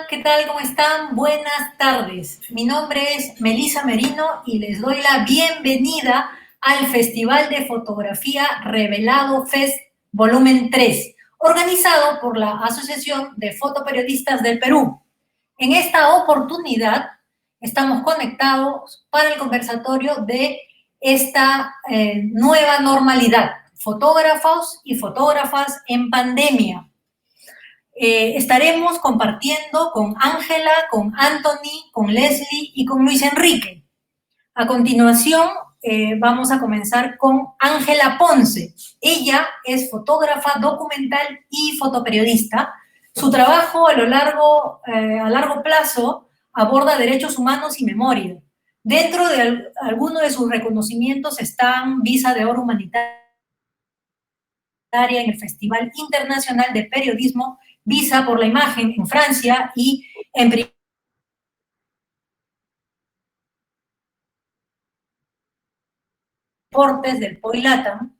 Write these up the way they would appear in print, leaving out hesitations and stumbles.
¿Qué tal? ¿Cómo están? Buenas tardes. Mi nombre es Melisa Merino y les doy la bienvenida al Festival de Fotografía Revelado Fest Volumen 3, organizado por la Asociación de Fotoperiodistas del Perú. En esta oportunidad estamos conectados para el conversatorio de esta nueva normalidad, fotógrafos y fotógrafas en pandemia. Estaremos compartiendo con Ángela, con Anthony, con Leslie y con Luis Enrique. A continuación, vamos a comenzar con Ángela Ponce. Ella es fotógrafa documental y fotoperiodista. Su trabajo a largo plazo aborda derechos humanos y memoria. Dentro de algunos de sus reconocimientos están Visa de Oro Humanitaria en el Festival Internacional de Periodismo Visa por la Imagen en Francia y en Deportes del POI-LATAM.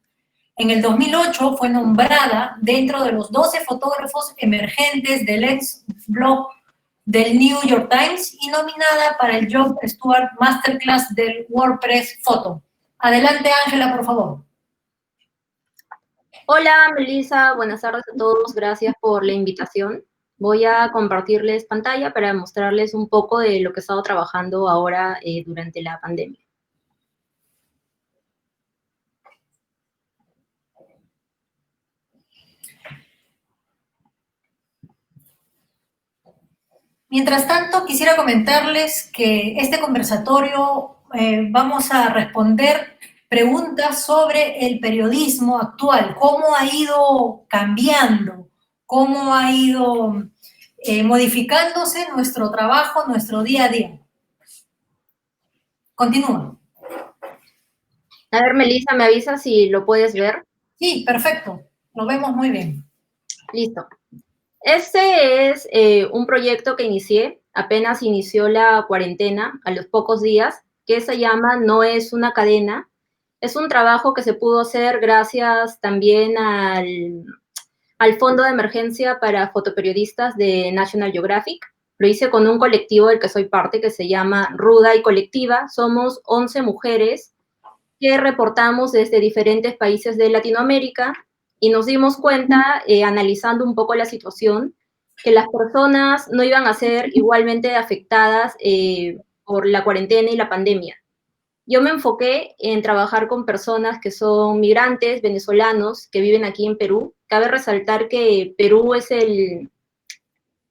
En el 2008 fue nombrada dentro de los 12 fotógrafos emergentes del ex-blog del New York Times y nominada para el Job Stewart Masterclass del WordPress Photo. Adelante, Ángela, por favor. Hola, Melissa. Buenas tardes a todos. Gracias por la invitación. Voy a compartirles pantalla para mostrarles un poco de lo que he estado trabajando ahora durante la pandemia. Mientras tanto, quisiera comentarles que este conversatorio vamos a responder preguntas sobre el periodismo actual, cómo ha ido cambiando, cómo ha ido modificándose nuestro trabajo, nuestro día a día. Continúa. A ver, Melissa, ¿me avisas si lo puedes ver? Sí, perfecto. Lo vemos muy bien. Listo. Este es un proyecto que inicié, apenas inició la cuarentena, a los pocos días, que se llama No es una cadena. Es un trabajo que se pudo hacer gracias también al Fondo de Emergencia para Fotoperiodistas de National Geographic. Lo hice con un colectivo del que soy parte, que se llama Ruda y Colectiva. Somos 11 mujeres que reportamos desde diferentes países de Latinoamérica y nos dimos cuenta, analizando un poco la situación, que las personas no iban a ser igualmente afectadas por la cuarentena y la pandemia. Yo me enfoqué en trabajar con personas que son migrantes venezolanos que viven aquí en Perú. Cabe resaltar que Perú es el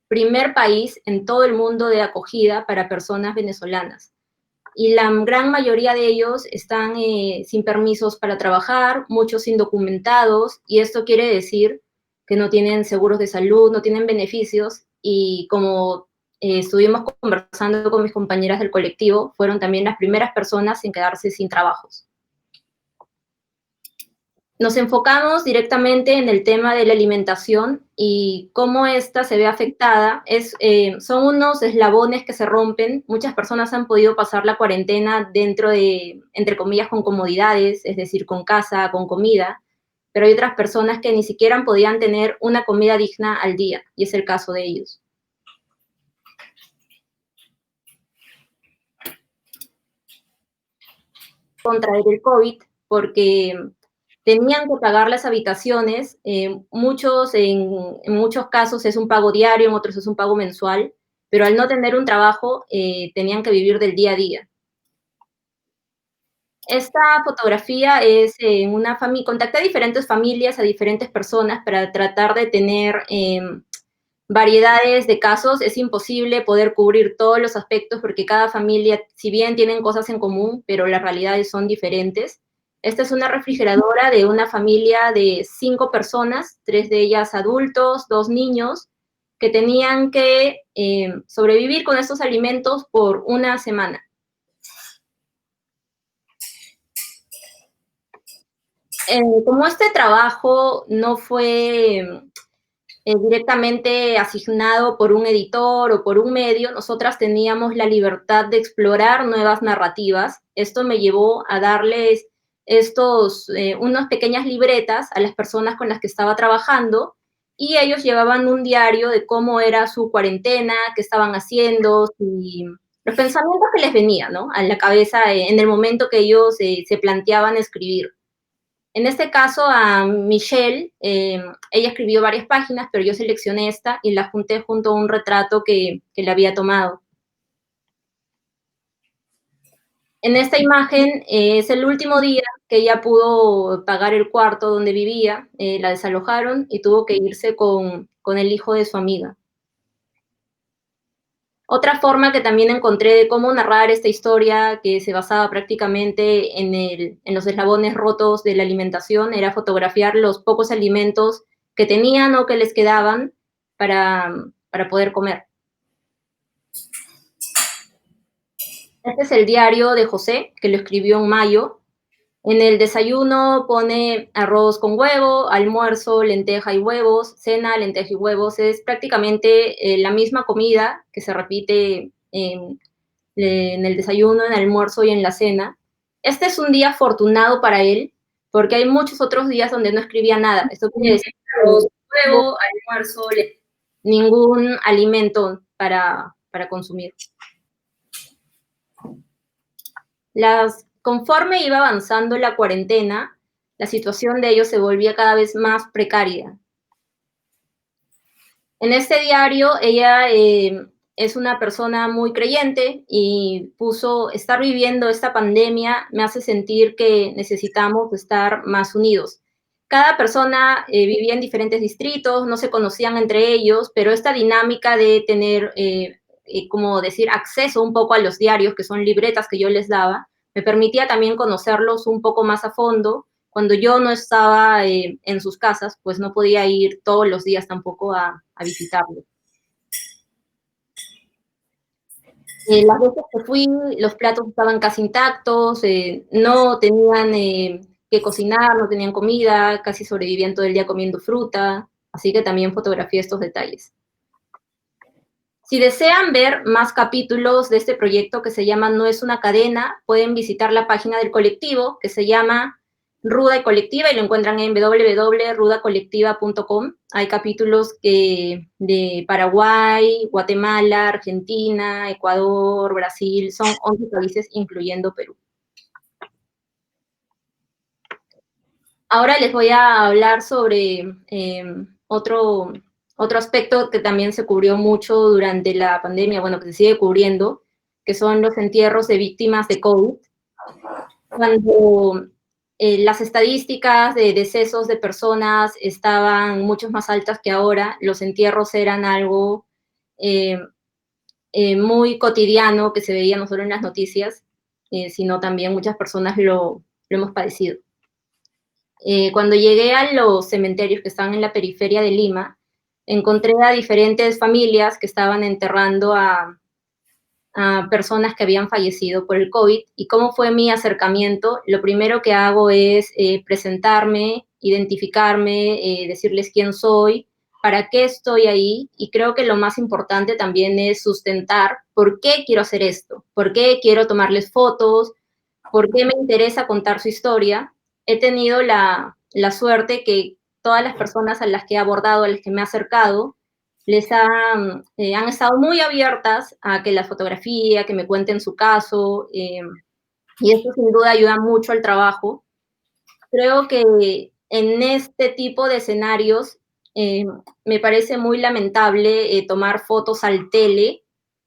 primer país en todo el mundo de acogida para personas venezolanas. Y la gran mayoría de ellos están sin permisos para trabajar, muchos indocumentados, y esto quiere decir que no tienen seguros de salud, no tienen beneficios, y como estuvimos conversando con mis compañeras del colectivo, fueron también las primeras personas en quedarse sin trabajos. Nos enfocamos directamente en el tema de la alimentación y cómo ésta se ve afectada. Son unos eslabones que se rompen. Muchas personas han podido pasar la cuarentena dentro de, entre comillas, con comodidades, es decir, con casa, con comida, pero hay otras personas que ni siquiera podían tener una comida digna al día, y es el caso de ellos. Contraer el COVID porque tenían que pagar las habitaciones, en muchos casos es un pago diario, en otros es un pago mensual, pero al no tener un trabajo tenían que vivir del día a día. Esta fotografía es en una familia, contacté a diferentes familias, a diferentes personas para tratar de tener variedades de casos. Es imposible poder cubrir todos los aspectos porque cada familia, si bien tienen cosas en común, pero las realidades son diferentes. Esta es una refrigeradora de una familia de 5 personas, 3 de ellas adultos, 2 niños, que tenían que sobrevivir con estos alimentos por una semana. Como este trabajo no fue directamente asignado por un editor o por un medio, nosotras teníamos la libertad de explorar nuevas narrativas. Esto me llevó a darles unas pequeñas libretas a las personas con las que estaba trabajando y ellos llevaban un diario de cómo era su cuarentena, qué estaban haciendo y los pensamientos que les venían, ¿no?, a la cabeza en el momento que ellos se planteaban escribir. En este caso, a Michelle, ella escribió varias páginas, pero yo seleccioné esta y la junté junto a un retrato que le había tomado. En esta imagen es el último día que ella pudo pagar el cuarto donde vivía, la desalojaron y tuvo que irse con el hijo de su amiga. Otra forma que también encontré de cómo narrar esta historia, que se basaba prácticamente en los eslabones rotos de la alimentación, era fotografiar los pocos alimentos que tenían o que les quedaban para poder comer. Este es el diario de José, que lo escribió en mayo. En el desayuno pone arroz con huevo, almuerzo, lenteja y huevos, cena, lenteja y huevos. Es prácticamente la misma comida que se repite en el desayuno, en el almuerzo y en la cena. Este es un día afortunado para él, porque hay muchos otros días donde no escribía nada. Esto quiere decir arroz, huevo, almuerzo, ningún alimento para consumir. Conforme iba avanzando la cuarentena, la situación de ellos se volvía cada vez más precaria. En este diario, ella es una persona muy creyente y puso, estar viviendo esta pandemia me hace sentir que necesitamos estar más unidos. Cada persona vivía en diferentes distritos, no se conocían entre ellos, pero esta dinámica de tener, como decir, acceso un poco a los diarios, que son libretas que yo les daba, me permitía también conocerlos un poco más a fondo. Cuando yo no estaba en sus casas, pues no podía ir todos los días tampoco a visitarlos. Las veces que fui, los platos estaban casi intactos, no tenían que cocinar, no tenían comida, casi sobrevivían todo el día comiendo fruta, así que también fotografié estos detalles. Si desean ver más capítulos de este proyecto que se llama No es una cadena, pueden visitar la página del colectivo que se llama Ruda y Colectiva y lo encuentran en www.rudacolectiva.com. Hay capítulos de Paraguay, Guatemala, Argentina, Ecuador, Brasil, son 11 países incluyendo Perú. Ahora les voy a hablar sobre otro aspecto que también se cubrió mucho durante la pandemia, bueno, que se sigue cubriendo, que son los entierros de víctimas de COVID. Cuando las estadísticas de decesos de personas estaban mucho más altas que ahora, los entierros eran algo muy cotidiano que se veía no solo en las noticias, sino también muchas personas lo hemos padecido. Cuando llegué a los cementerios que estaban en la periferia de Lima, encontré a diferentes familias que estaban enterrando a personas que habían fallecido por el COVID. ¿Y cómo fue mi acercamiento? Lo primero que hago es presentarme identificarme, decirles quién soy, para qué estoy ahí, y creo que lo más importante también es sustentar por qué quiero hacer esto, por qué quiero tomarles fotos, por qué me interesa contar su historia. He tenido la suerte que todas las personas a las que he abordado, a las que me he acercado, han estado muy abiertas a que la fotografía, que me cuenten su caso, y esto sin duda ayuda mucho al trabajo. Creo que en este tipo de escenarios me parece muy lamentable tomar fotos al tele,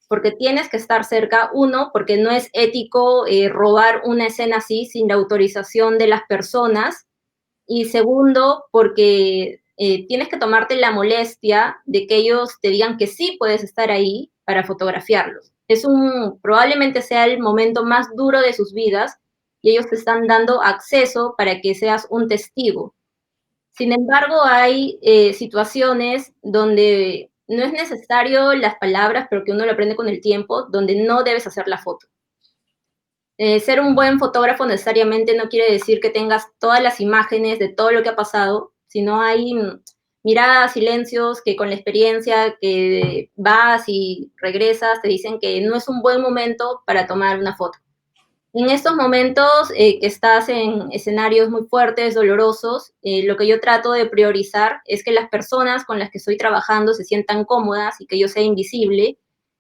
porque tienes que estar cerca, uno, porque no es ético robar una escena así sin la autorización de las personas, y segundo, porque tienes que tomarte la molestia de que ellos te digan que sí puedes estar ahí para fotografiarlos. Probablemente sea el momento más duro de sus vidas y ellos te están dando acceso para que seas un testigo. Sin embargo, hay situaciones donde no es necesario las palabras, pero que uno lo aprende con el tiempo, donde no debes hacer la foto. Ser un buen fotógrafo necesariamente no quiere decir que tengas todas las imágenes de todo lo que ha pasado, sino hay miradas, silencios que con la experiencia que vas y regresas te dicen que no es un buen momento para tomar una foto. En estos momentos que estás en escenarios muy fuertes, dolorosos, lo que yo trato de priorizar es que las personas con las que estoy trabajando se sientan cómodas y que yo sea invisible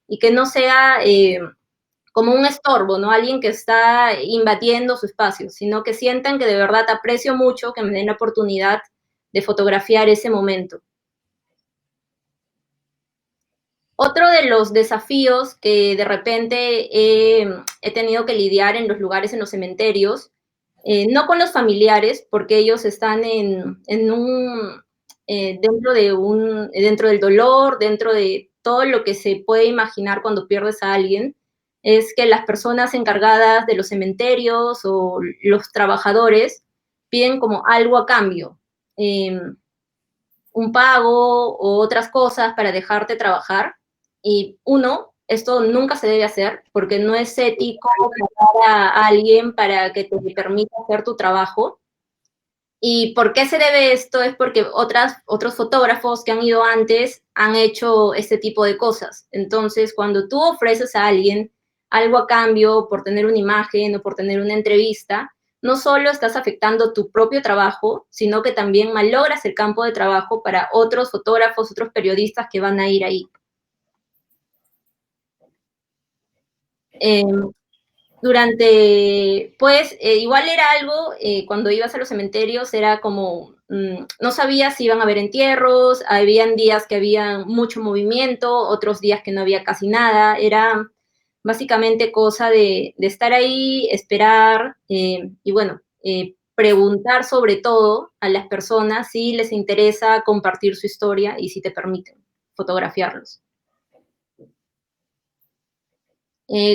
y que no sea como un estorbo, ¿no? Alguien que está invadiendo su espacio, sino que sientan que de verdad aprecio mucho que me den la oportunidad de fotografiar ese momento. Otro de los desafíos que de repente he tenido que lidiar en los lugares, en los cementerios, no con los familiares, porque ellos están dentro del dolor, dentro de todo lo que se puede imaginar cuando pierdes a alguien, es que las personas encargadas de los cementerios o los trabajadores piden como algo a cambio, un pago o otras cosas para dejarte trabajar. Y uno, esto nunca se debe hacer porque no es ético pagar a alguien para que te permita hacer tu trabajo. ¿Y por qué se debe esto? Es porque otros fotógrafos que han ido antes han hecho este tipo de cosas. Entonces, cuando tú ofreces a alguien algo a cambio por tener una imagen o por tener una entrevista, no solo estás afectando tu propio trabajo, sino que también malogras el campo de trabajo para otros fotógrafos, otros periodistas que van a ir ahí. Igual era algo, cuando ibas a los cementerios era como, no sabías si iban a haber entierros, habían días que había mucho movimiento, otros días que no había casi nada, era básicamente cosa de estar ahí, esperar, y bueno, preguntar sobre todo a las personas si les interesa compartir su historia y si te permiten fotografiarlos.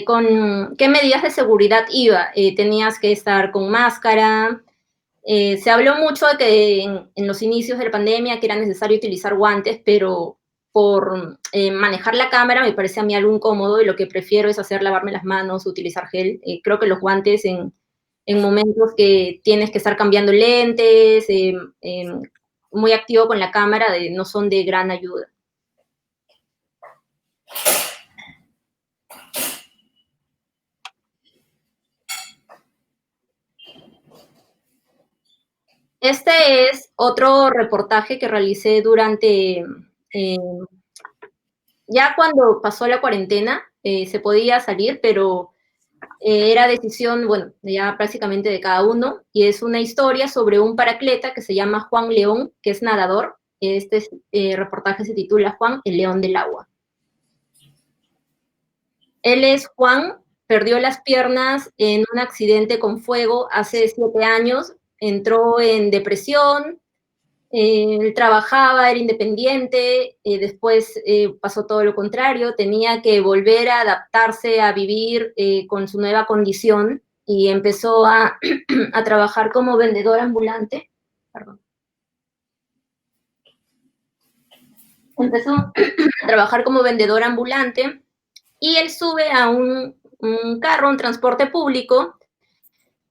¿Con qué medidas de seguridad iba? Tenías que estar con máscara. Se habló mucho de que en los inicios de la pandemia que era necesario utilizar guantes, pero por manejar la cámara me parece a mí algo incómodo y lo que prefiero es lavarme las manos, utilizar gel. Creo que los guantes en momentos que tienes que estar cambiando lentes, muy activo con la cámara, no son de gran ayuda. Este es otro reportaje que realicé durante, ya cuando pasó la cuarentena, se podía salir, pero era decisión, bueno, ya prácticamente de cada uno, y es una historia sobre un paratleta que se llama Juan León, que es nadador. Este reportaje se titula Juan, el León del Agua. Él es Juan, perdió las piernas en un accidente con fuego hace 7 años, entró en depresión, él trabajaba, era independiente, después pasó todo lo contrario, tenía que volver a adaptarse a vivir con su nueva condición y empezó a, a trabajar como vendedor ambulante. Perdón. Empezó a trabajar como vendedor ambulante y él sube a un carro, un transporte público,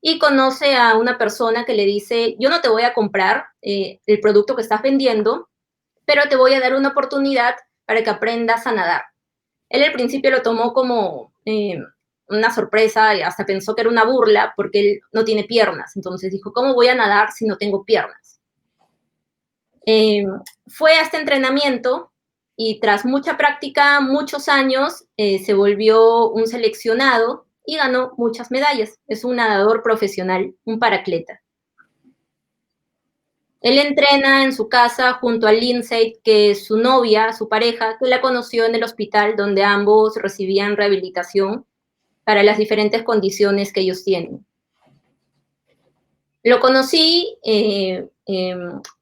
y conoce a una persona que le dice, yo no te voy a comprar el producto que estás vendiendo, pero te voy a dar una oportunidad para que aprendas a nadar. Él al principio lo tomó como una sorpresa y hasta pensó que era una burla porque él no tiene piernas. Entonces dijo, ¿cómo voy a nadar si no tengo piernas? Fue a este entrenamiento y tras mucha práctica, muchos años, se volvió un seleccionado y ganó muchas medallas. Es un nadador profesional, un paratleta. Él entrena en su casa junto a Lindsay, que es su novia, su pareja, que la conoció en el hospital donde ambos recibían rehabilitación para las diferentes condiciones que ellos tienen. Lo conocí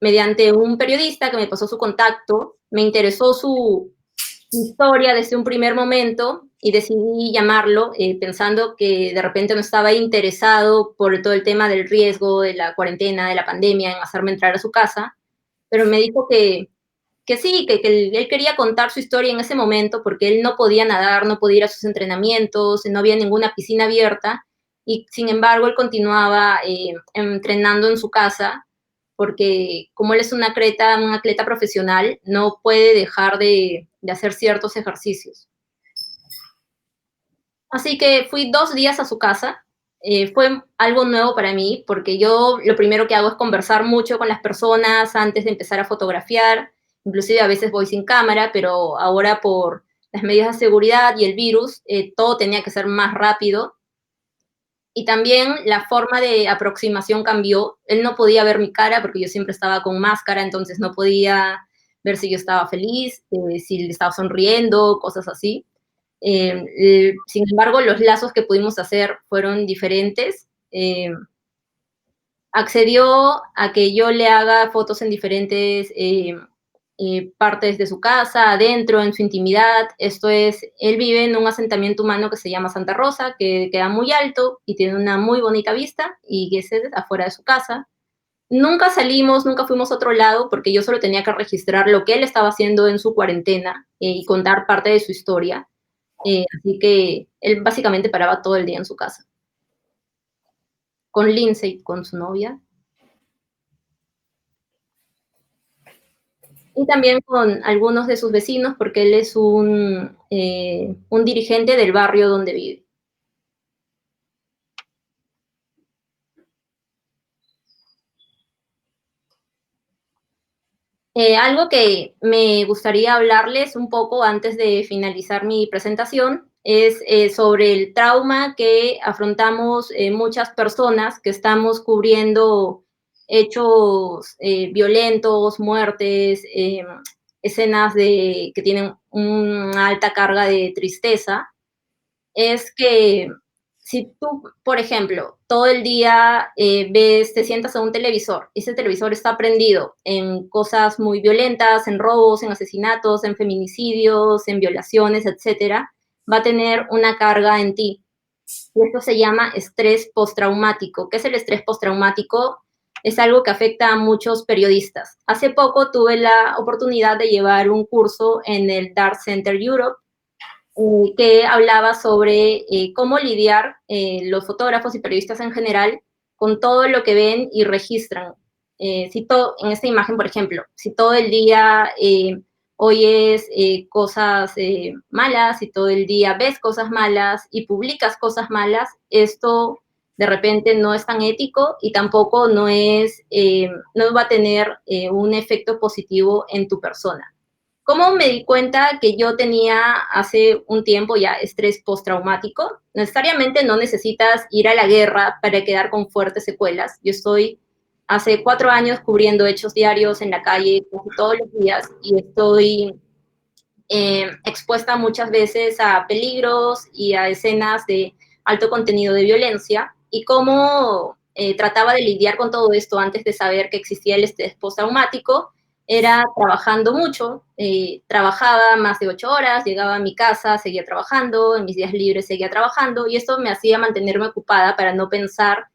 mediante un periodista que me pasó su contacto, me interesó su historia desde un primer momento y decidí llamarlo pensando que de repente no estaba interesado por todo el tema del riesgo, de la cuarentena, de la pandemia, en hacerme entrar a su casa, pero me dijo que sí, que él quería contar su historia en ese momento porque él no podía nadar, no podía ir a sus entrenamientos, no había ninguna piscina abierta y sin embargo él continuaba entrenando en su casa porque como él es un atleta profesional, no puede dejar de hacer ciertos ejercicios. Así que fui 2 días a su casa. Fue algo nuevo para mí porque yo lo primero que hago es conversar mucho con las personas antes de empezar a fotografiar. Inclusive a veces voy sin cámara, pero ahora por las medidas de seguridad y el virus, todo tenía que ser más rápido. Y también la forma de aproximación cambió. Él no podía ver mi cara porque yo siempre estaba con máscara, entonces no podía ver si yo estaba feliz, si le estaba sonriendo, cosas así. Sin embargo, los lazos que pudimos hacer fueron diferentes. Accedió a que yo le haga fotos en diferentes partes de su casa, adentro, en su intimidad. Esto es, él vive en un asentamiento humano que se llama Santa Rosa, que queda muy alto y tiene una muy bonita vista, y que es afuera de su casa. Nunca salimos, nunca fuimos a otro lado, porque yo solo tenía que registrar lo que él estaba haciendo en su cuarentena y contar parte de su historia. Así que él básicamente paraba todo el día en su casa. Con Lindsay, con su novia. Y también con algunos de sus vecinos, porque él es un dirigente del barrio donde vive. Algo que me gustaría hablarles un poco antes de finalizar mi presentación es sobre el trauma que afrontamos muchas personas que estamos cubriendo hechos violentos, muertes, escenas que tienen una alta carga de tristeza. Es que si tú, por ejemplo, todo el día te sientas a un televisor, y ese televisor está prendido en cosas muy violentas, en robos, en asesinatos, en feminicidios, en violaciones, etcétera, va a tener una carga en ti. Y esto se llama estrés postraumático. ¿Qué es el estrés postraumático? Es algo que afecta a muchos periodistas. Hace poco tuve la oportunidad de llevar un curso en el Dart Center Europe, que hablaba sobre cómo lidiar los fotógrafos y periodistas en general con todo lo que ven y registran. En esta imagen, por ejemplo, si todo el día oyes cosas malas, si todo el día ves cosas malas y publicas cosas malas, esto de repente no es tan ético y tampoco no va a tener un efecto positivo en tu persona. ¿Cómo me di cuenta que yo tenía hace un tiempo ya estrés postraumático? Necesariamente no necesitas ir a la guerra para quedar con fuertes secuelas. Yo estoy hace 4 años cubriendo hechos diarios en la calle todos los días y estoy expuesta muchas veces a peligros y a escenas de alto contenido de violencia. Y cómo trataba de lidiar con todo esto antes de saber que existía el estrés postraumático era trabajando mucho. Trabajaba más de 8 horas, llegaba a mi casa, seguía trabajando, en mis días libres seguía trabajando, y esto me hacía mantenerme ocupada para no pensar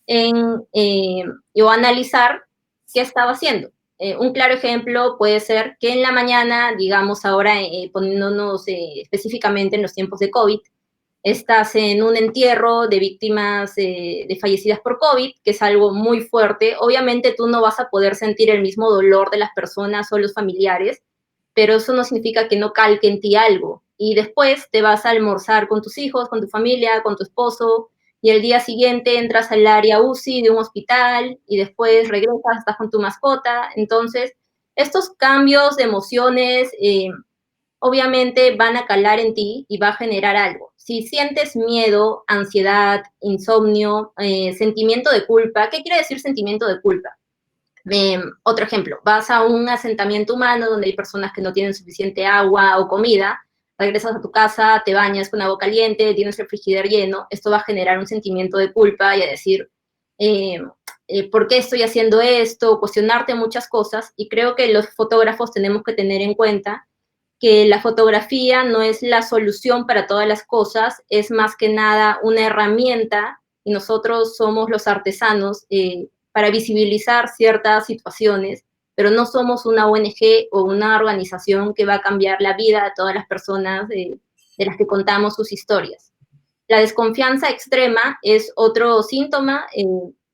o analizar qué estaba haciendo. Un claro ejemplo puede ser que en la mañana, digamos ahora poniéndonos específicamente en los tiempos de COVID, estás en un entierro de víctimas de fallecidas por COVID, que es algo muy fuerte. Obviamente tú no vas a poder sentir el mismo dolor de las personas o los familiares, pero eso no significa que no calque en ti algo. Y después te vas a almorzar con tus hijos, con tu familia, con tu esposo, y el día siguiente entras al área UCI de un hospital y después regresas, estás con tu mascota. Entonces, estos cambios de emociones obviamente van a calar en ti y va a generar algo. Si sientes miedo, ansiedad, insomnio, sentimiento de culpa, ¿qué quiere decir sentimiento de culpa? Otro ejemplo, vas a un asentamiento humano donde hay personas que no tienen suficiente agua o comida, regresas a tu casa, te bañas con agua caliente, tienes el frigider lleno, esto va a generar un sentimiento de culpa y a decir, ¿por qué estoy haciendo esto? Cuestionarte muchas cosas, y creo que los fotógrafos tenemos que tener en cuenta que la fotografía no es la solución para todas las cosas, es más que nada una herramienta, y nosotros somos los artesanos para visibilizar ciertas situaciones, pero no somos una ONG o una organización que va a cambiar la vida de todas las personas de las que contamos sus historias. La desconfianza extrema es otro síntoma,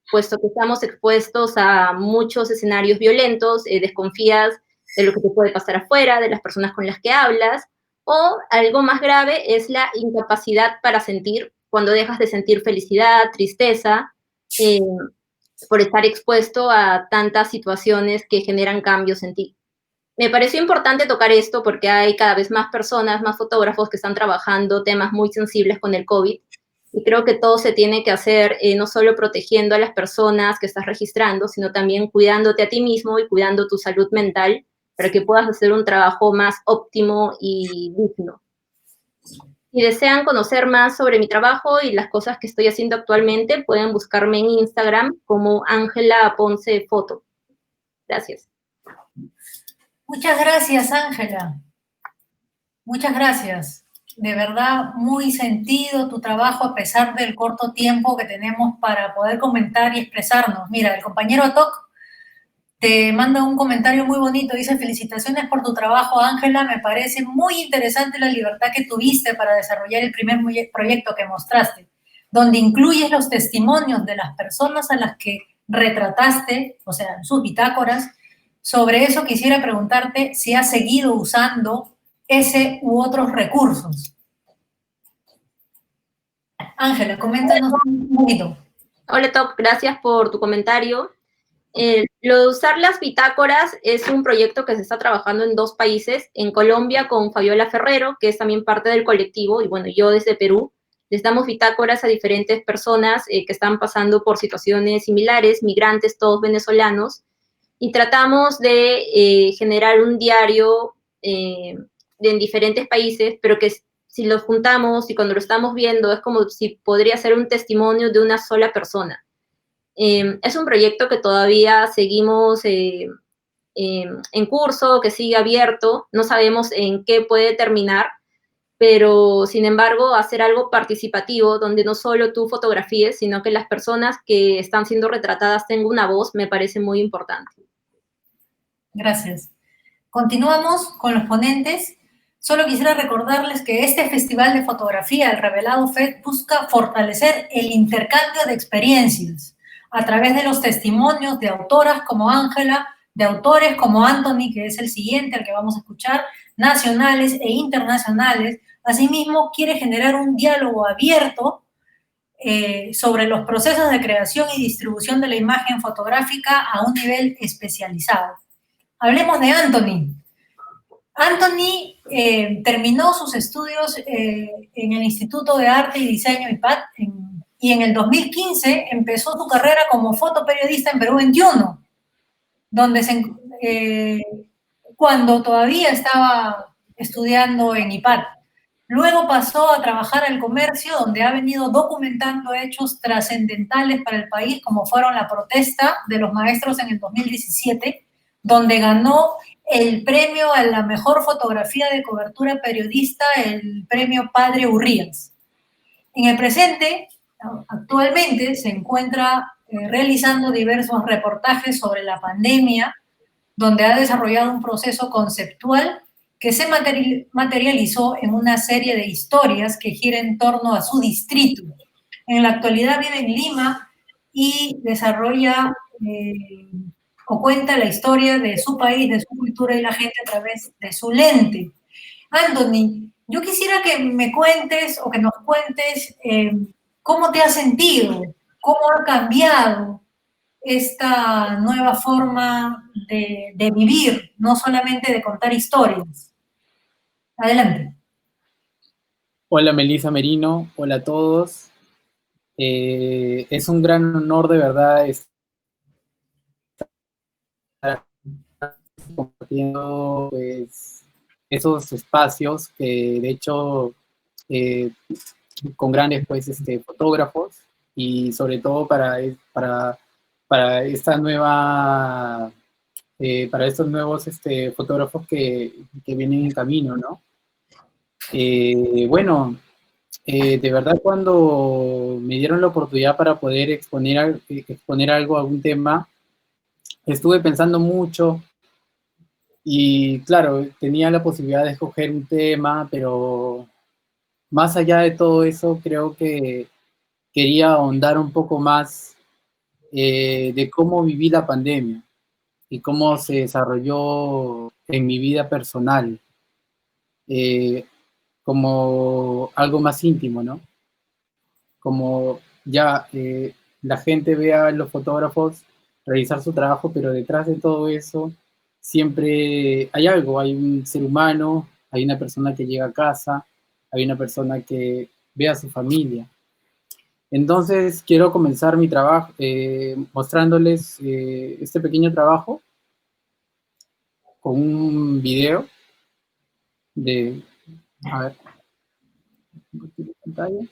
puesto que estamos expuestos a muchos escenarios violentos, desconfías de lo que te puede pasar afuera, de las personas con las que hablas, o algo más grave es la incapacidad para sentir, cuando dejas de sentir felicidad, tristeza, por estar expuesto a tantas situaciones que generan cambios en ti. Me pareció importante tocar esto porque hay cada vez más personas, más fotógrafos que están trabajando temas muy sensibles con el COVID, y creo que todo se tiene que hacer no solo protegiendo a las personas que estás registrando, sino también cuidándote a ti mismo y cuidando tu salud mental para que puedas hacer un trabajo más óptimo y digno. Si desean conocer más sobre mi trabajo y las cosas que estoy haciendo actualmente, pueden buscarme en Instagram como Ángela Ponce Foto. Gracias. Muchas gracias, Ángela. Muchas gracias. De verdad, muy sentido tu trabajo a pesar del corto tiempo que tenemos para poder comentar y expresarnos. Mira, el compañero Atok te manda un comentario muy bonito, dice: felicitaciones por tu trabajo, Ángela, me parece muy interesante la libertad que tuviste para desarrollar el primer proyecto que mostraste, donde incluyes los testimonios de las personas a las que retrataste, o sea, sus bitácoras. Sobre eso quisiera preguntarte si has seguido usando ese u otros recursos. Ángela, coméntanos un poquito. Hola, Top, gracias por tu comentario. Lo de usar las bitácoras es un proyecto que se está trabajando en 2 países, en Colombia con Fabiola Ferrero, que es también parte del colectivo, y bueno, yo desde Perú, les damos bitácoras a diferentes personas que están pasando por situaciones similares, migrantes, todos venezolanos, y tratamos de generar un diario en diferentes países, pero que si los juntamos y cuando lo estamos viendo es como si podría ser un testimonio de una sola persona. Es un proyecto que todavía seguimos en curso, que sigue abierto, no sabemos en qué puede terminar, pero sin embargo hacer algo participativo donde no solo tú fotografíes, sino que las personas que están siendo retratadas tengan una voz, me parece muy importante. Gracias. Continuamos con los ponentes. Solo quisiera recordarles que este Festival de Fotografía, el Revelado FED, busca fortalecer el intercambio de experiencias a través de los testimonios de autoras como Ángela, de autores como Anthony, que es el siguiente al que vamos a escuchar, nacionales e internacionales. Asimismo, quiere generar un diálogo abierto sobre los procesos de creación y distribución de la imagen fotográfica a un nivel especializado. Hablemos de Anthony. Anthony terminó sus estudios en el Instituto de Arte y Diseño IPAD y en el 2015 empezó su carrera como fotoperiodista en Perú 21, donde cuando todavía estaba estudiando en IPAD. Luego pasó a trabajar al comercio, donde ha venido documentando hechos trascendentales para el país, como fueron la protesta de los maestros en el 2017, donde ganó el premio a la mejor fotografía de cobertura periodista, el premio Padre Urrías. En el presente, actualmente, se encuentra realizando diversos reportajes sobre la pandemia, donde ha desarrollado un proceso conceptual que se materializó en una serie de historias que gira en torno a su distrito. En la actualidad vive en Lima y desarrolla o cuenta la historia de su país, de su cultura y la gente a través de su lente. Anthony, yo quisiera que me cuentes o que nos cuentes cómo te has sentido, cómo ha cambiado esta nueva forma de vivir, no solamente de contar historias. Adelante. Hola Melisa Merino, hola a todos. Es un gran honor de verdad estar compartiendo pues, esos espacios que de hecho con grandes pues, fotógrafos y sobre todo para esta nueva, para estos nuevos fotógrafos que vienen en camino, ¿no? Bueno, de verdad cuando me dieron la oportunidad para poder exponer algo, algún tema, estuve pensando mucho y claro, tenía la posibilidad de escoger un tema, pero más allá de todo eso, creo que quería ahondar un poco más de cómo viví la pandemia y cómo se desarrolló en mi vida personal, como algo más íntimo, ¿no? Como ya la gente ve a los fotógrafos realizar su trabajo, pero detrás de todo eso siempre hay algo, hay un ser humano, hay una persona que llega a casa, hay una persona que ve a su familia. Entonces quiero comenzar mi trabajo mostrándoles este pequeño trabajo con un video de, a ver, pantalla.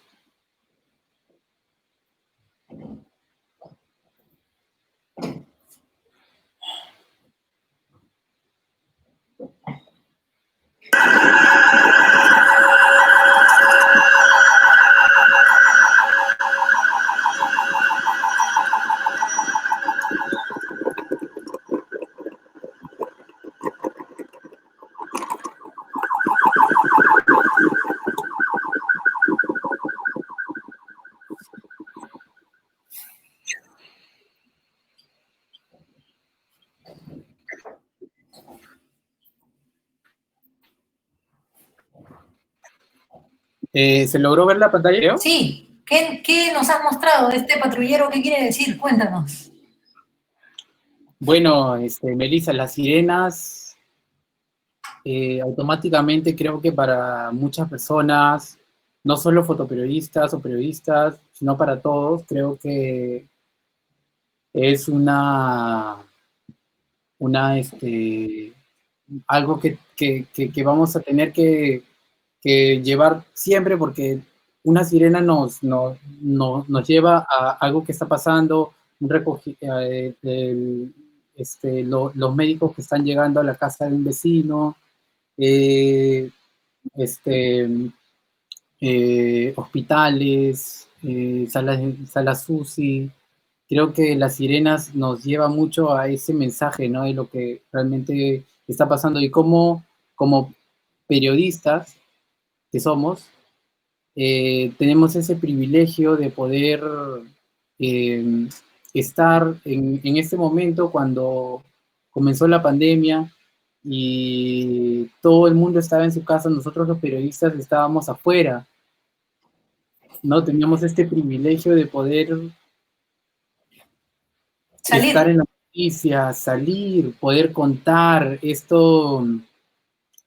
¿Se logró ver la pantalla? Sí, ¿qué nos has mostrado de este patrullero? ¿Qué quiere decir? Cuéntanos. Bueno, Melissa, las sirenas automáticamente creo que para muchas personas, no solo fotoperiodistas o periodistas, sino para todos, creo que es algo que vamos a tener que llevar siempre porque una sirena nos lleva a algo que está pasando, los médicos que están llegando a la casa de un vecino, este, hospitales, salas UCI. Creo que las sirenas nos lleva mucho a ese mensaje, ¿no? De lo que realmente está pasando y cómo, como periodistas que somos, tenemos ese privilegio de poder eh, estar en este momento cuando comenzó la pandemia y todo el mundo estaba en su casa, nosotros los periodistas estábamos afuera, ¿no? Teníamos este privilegio de poder estar en la noticia, salir, poder contar esto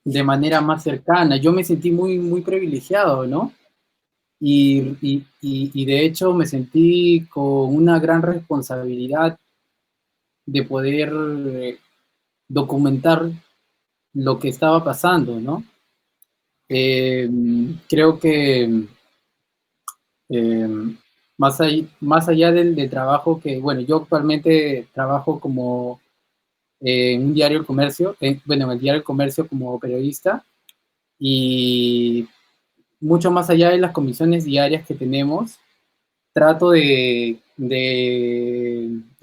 de manera más cercana. Yo me sentí muy, muy privilegiado, ¿no? Y de hecho me sentí con una gran responsabilidad de poder documentar lo que estaba pasando, ¿no? Creo que eh, más allá del trabajo que, bueno, yo actualmente trabajo como en un diario El Comercio, bueno, en el diario El Comercio como periodista y mucho más allá de las comisiones diarias que tenemos, trato de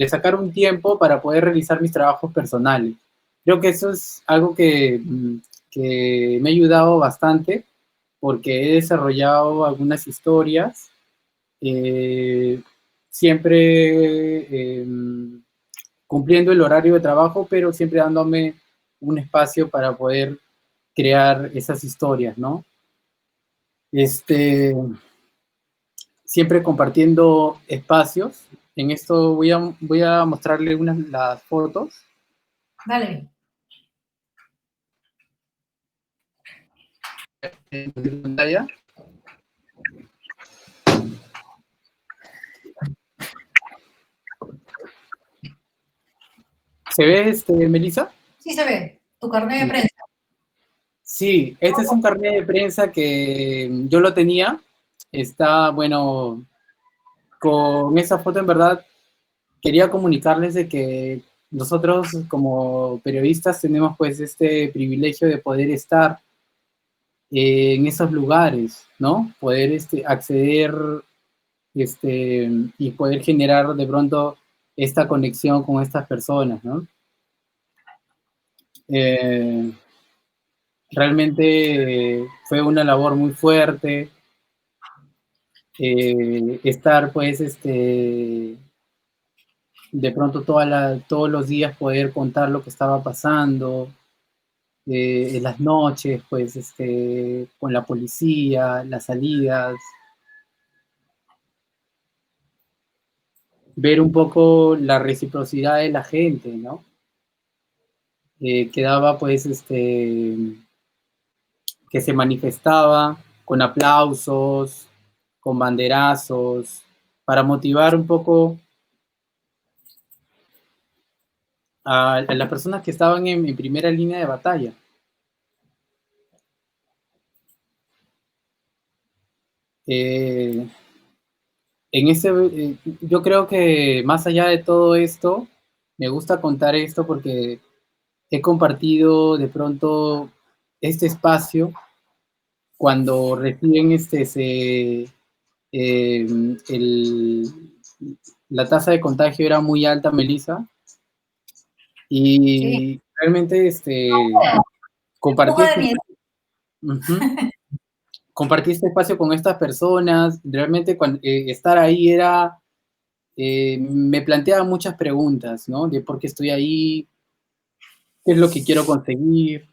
sacar un tiempo para poder realizar mis trabajos personales. Creo que eso es algo que que me ha ayudado bastante porque he desarrollado algunas historias, siempre cumpliendo el horario de trabajo, pero siempre dándome un espacio para poder crear esas historias, ¿no? Siempre compartiendo espacios. En esto voy a mostrarle las fotos. Dale. En pantalla. ¿Se ve, Melissa? Sí se ve, tu carnet de prensa. Sí, este es un carnet de prensa que yo lo tenía. Está, bueno, con esa foto en verdad quería comunicarles de que nosotros como periodistas tenemos pues este privilegio de poder estar en esos lugares, ¿no? Poder acceder y poder generar de pronto esta conexión con estas personas, ¿no? Realmente fue una labor muy fuerte, estar pues de pronto todos los días poder contar lo que estaba pasando, en las noches pues con la policía, las salidas, ver un poco la reciprocidad de la gente, ¿no? Que daba pues que se manifestaba con aplausos, con banderazos, para motivar un poco a las personas que estaban en primera línea de batalla. Yo creo que más allá de todo esto, me gusta contar esto porque he compartido de pronto este espacio cuando recién el, la tasa de contagio era muy alta, Melissa, y Sí. realmente compartí, compartí este espacio con estas personas. Realmente estar ahí me planteaba muchas preguntas, ¿no? De por qué estoy ahí, qué es lo que quiero conseguir,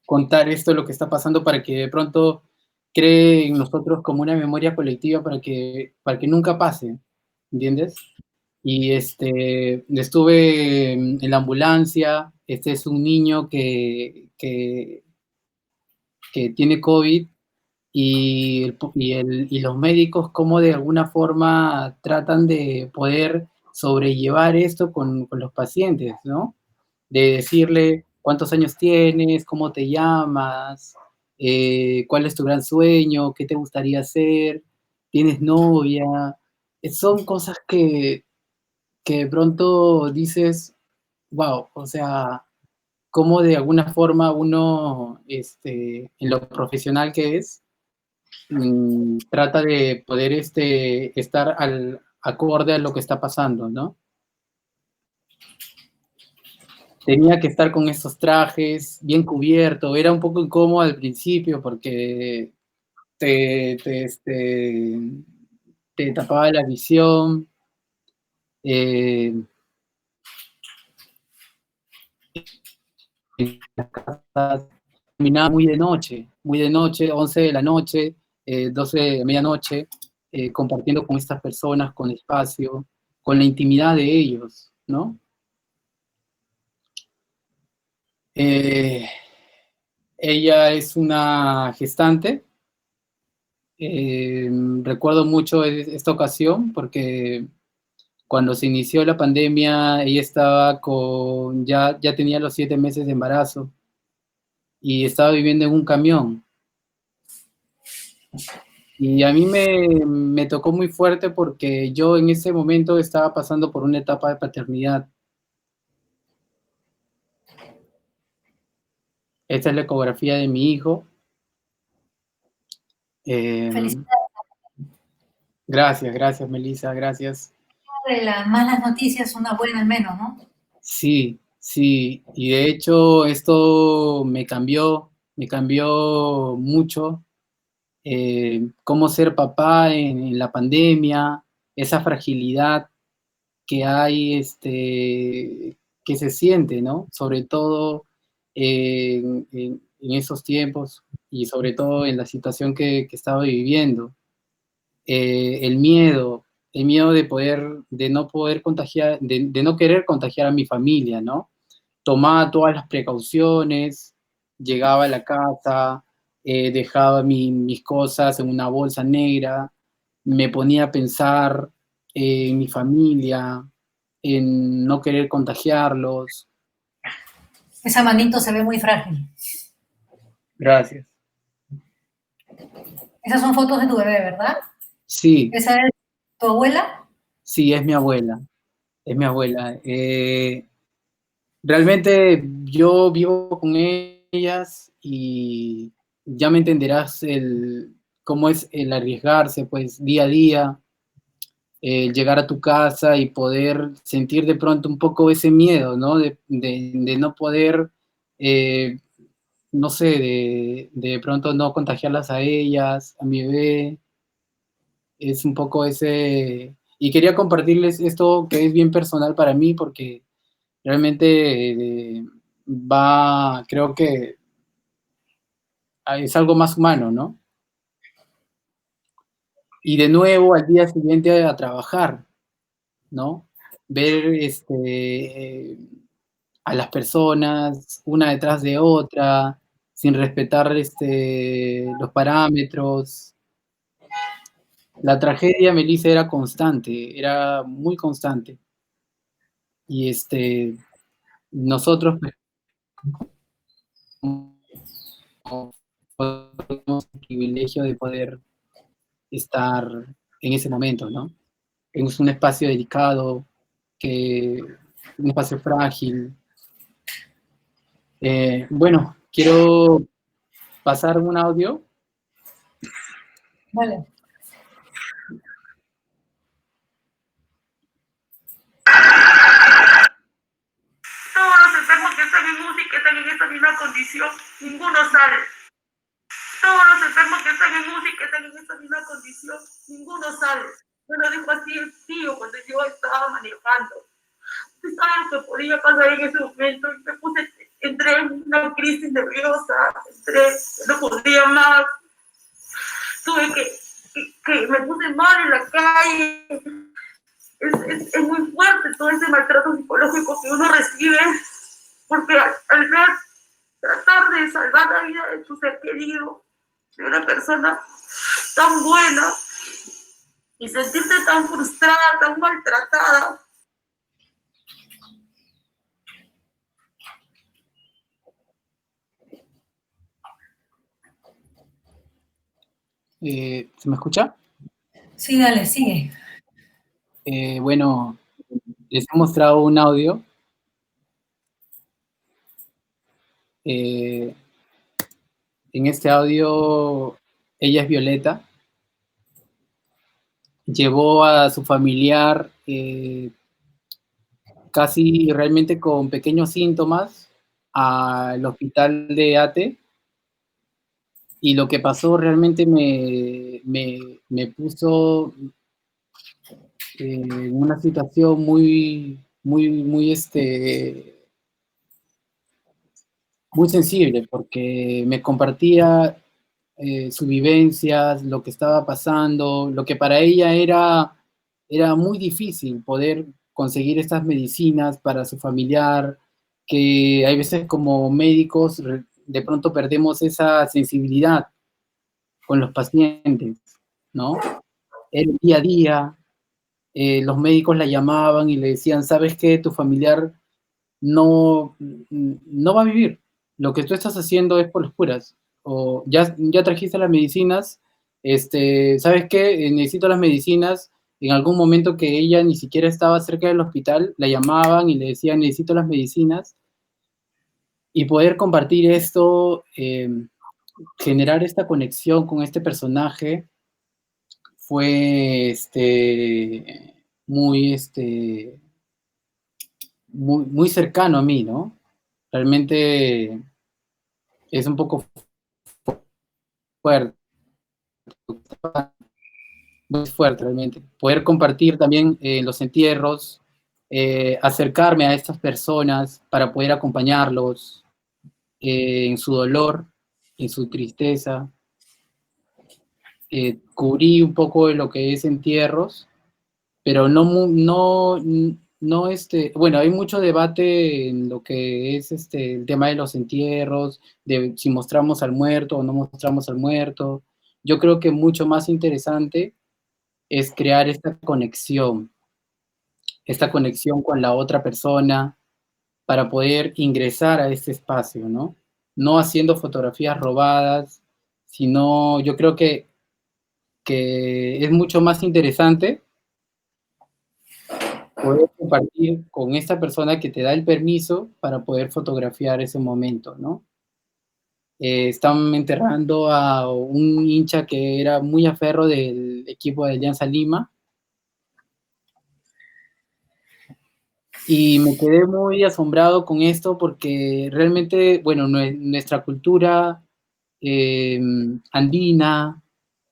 contar esto, lo que está pasando, para que de pronto cree en nosotros como una memoria colectiva para que nunca pase, ¿entiendes? Y estuve en la ambulancia. Este es un niño que tiene COVID, y los médicos como de alguna forma tratan de poder sobrellevar esto con los pacientes, ¿no? De decirle cuántos años tienes, cómo te llamas, cuál es tu gran sueño, qué te gustaría hacer, tienes novia. Son cosas que de pronto dices, wow, o sea, cómo de alguna forma uno, en lo profesional que es, trata de poder estar acorde a lo que está pasando, ¿no? Tenía que estar con esos trajes, bien cubierto. Era un poco incómodo al principio porque te tapaba la visión. Terminaba muy de noche, 11 de la noche, 12 de medianoche, compartiendo con estas personas, con espacio, con la intimidad de ellos, ¿no? Ella es una gestante. Recuerdo mucho esta ocasión porque cuando se inició la pandemia, ella estaba ya tenía los 7 meses de embarazo y estaba viviendo en un camión. Y a mí me tocó muy fuerte porque yo en ese momento estaba pasando por una etapa de paternidad. Esta es la ecografía de mi hijo. Felicidades. Gracias, Melissa, gracias. De las malas noticias, una buena al menos, ¿no? Sí, Sí, y de hecho esto me cambió mucho, cómo ser papá en la pandemia, esa fragilidad que hay, que se siente, ¿no? Sobre todo en esos tiempos y sobre todo en la situación que estaba viviendo. El miedo, de no poder contagiar, de no querer contagiar a mi familia, ¿no? Tomaba todas las precauciones, llegaba a la casa, dejaba mis cosas en una bolsa negra, me ponía a pensar en mi familia, en no querer contagiarlos. Esa manito se ve muy frágil. Gracias. Esas son fotos de tu bebé, ¿verdad? Sí, ¿Esa es tu abuela? sí, es mi abuela, es mi abuela. Realmente yo vivo con ellas y ya me entenderás cómo es el arriesgarse, pues día a día, llegar a tu casa y poder sentir de pronto un poco ese miedo, ¿no? De no poder, eh, no sé, de pronto no contagiarlas a ellas, a mi bebé. Es un poco ese... Y quería compartirles esto que es bien personal para mí porque realmente creo que es algo más humano, ¿no? Y de nuevo al día siguiente a trabajar, ¿no? Ver a las personas una detrás de otra, sin respetar los parámetros. La tragedia, Melissa, era constante, era muy constante. Y nosotros tenemos el privilegio de poder estar en ese momento, ¿no? Es un espacio delicado, un espacio frágil. Bueno, quiero pasar un audio. Vale. Todos los enfermos que están en UCI, que están en esta misma condición, ninguno sale. Todos los enfermos que están en UCI, que están en esta misma condición, ninguno sale. Me lo dijo así el tío cuando yo estaba manejando. ¿Tú sabes lo que podía pasar en ese momento? Entré en una crisis nerviosa, no podía más. Tuve que me puse mal en la calle. Es muy fuerte todo ese maltrato psicológico que uno recibe, porque al ver, tratar de salvar la vida de tu ser querido, de una persona tan buena, y sentirte tan frustrada, tan maltratada. ¿Se me escucha? Sí, dale, sigue. Bueno, les he mostrado un audio. En este audio, ella es Violeta. Llevó a su familiar casi realmente con pequeños síntomas al hospital de ATE, y lo que pasó realmente me puso en una situación muy sensible, porque me compartía sus vivencias, lo que estaba pasando, lo que para ella era muy difícil poder conseguir estas medicinas para su familiar, que hay veces como médicos de pronto perdemos esa sensibilidad con los pacientes, ¿no? El día a día, los médicos la llamaban y le decían, ¿sabes qué? Tu familiar no va a vivir. Lo que tú estás haciendo es por las puras. O ya trajiste las medicinas, ¿sabes qué? Necesito las medicinas. En algún momento que ella ni siquiera estaba cerca del hospital, la llamaban y le decían, necesito las medicinas. Y poder compartir esto, generar esta conexión con este personaje, fue muy, muy, muy cercano a mí, ¿no? Realmente es un poco fuerte, muy fuerte realmente. Poder compartir también los entierros, acercarme a estas personas para poder acompañarlos en su dolor, en su tristeza. Cubrí un poco de lo que es entierros, pero no bueno, hay mucho debate en lo que es el tema de los entierros, de si mostramos al muerto o no mostramos al muerto. Yo creo que mucho más interesante es crear esta conexión con la otra persona para poder ingresar a este espacio, ¿no? No haciendo fotografías robadas, sino yo creo que es mucho más interesante poder compartir con esta persona que te da el permiso para poder fotografiar ese momento, ¿no? Están enterrando a un hincha que era muy aferro del equipo de Alianza Lima y me quedé muy asombrado con esto porque realmente, bueno, nuestra cultura andina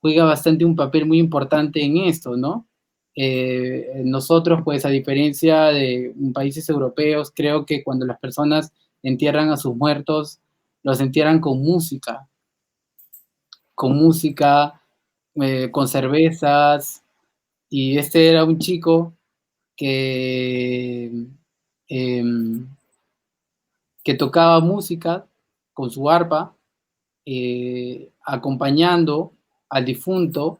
juega bastante un papel muy importante en esto, ¿no? Nosotros, pues a diferencia de países europeos, creo que cuando las personas entierran a sus muertos, los entierran con música, con cervezas, y este era un chico que, eh, que tocaba música con su arpa, acompañando al difunto,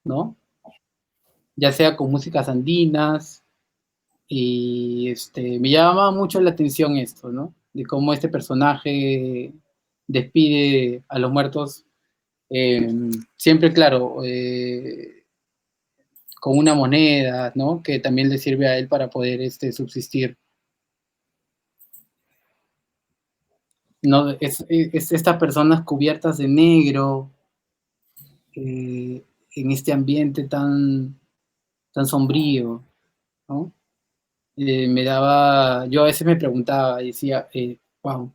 ¿no? Ya sea con músicas andinas, y me llama mucho la atención esto, ¿no? De cómo este personaje despide a los muertos, siempre, claro, con una moneda, ¿no? Que también le sirve a él para poder subsistir. No, es estas personas cubiertas de negro, en este ambiente tan sombrío, ¿no? Yo a veces me preguntaba y decía, wow,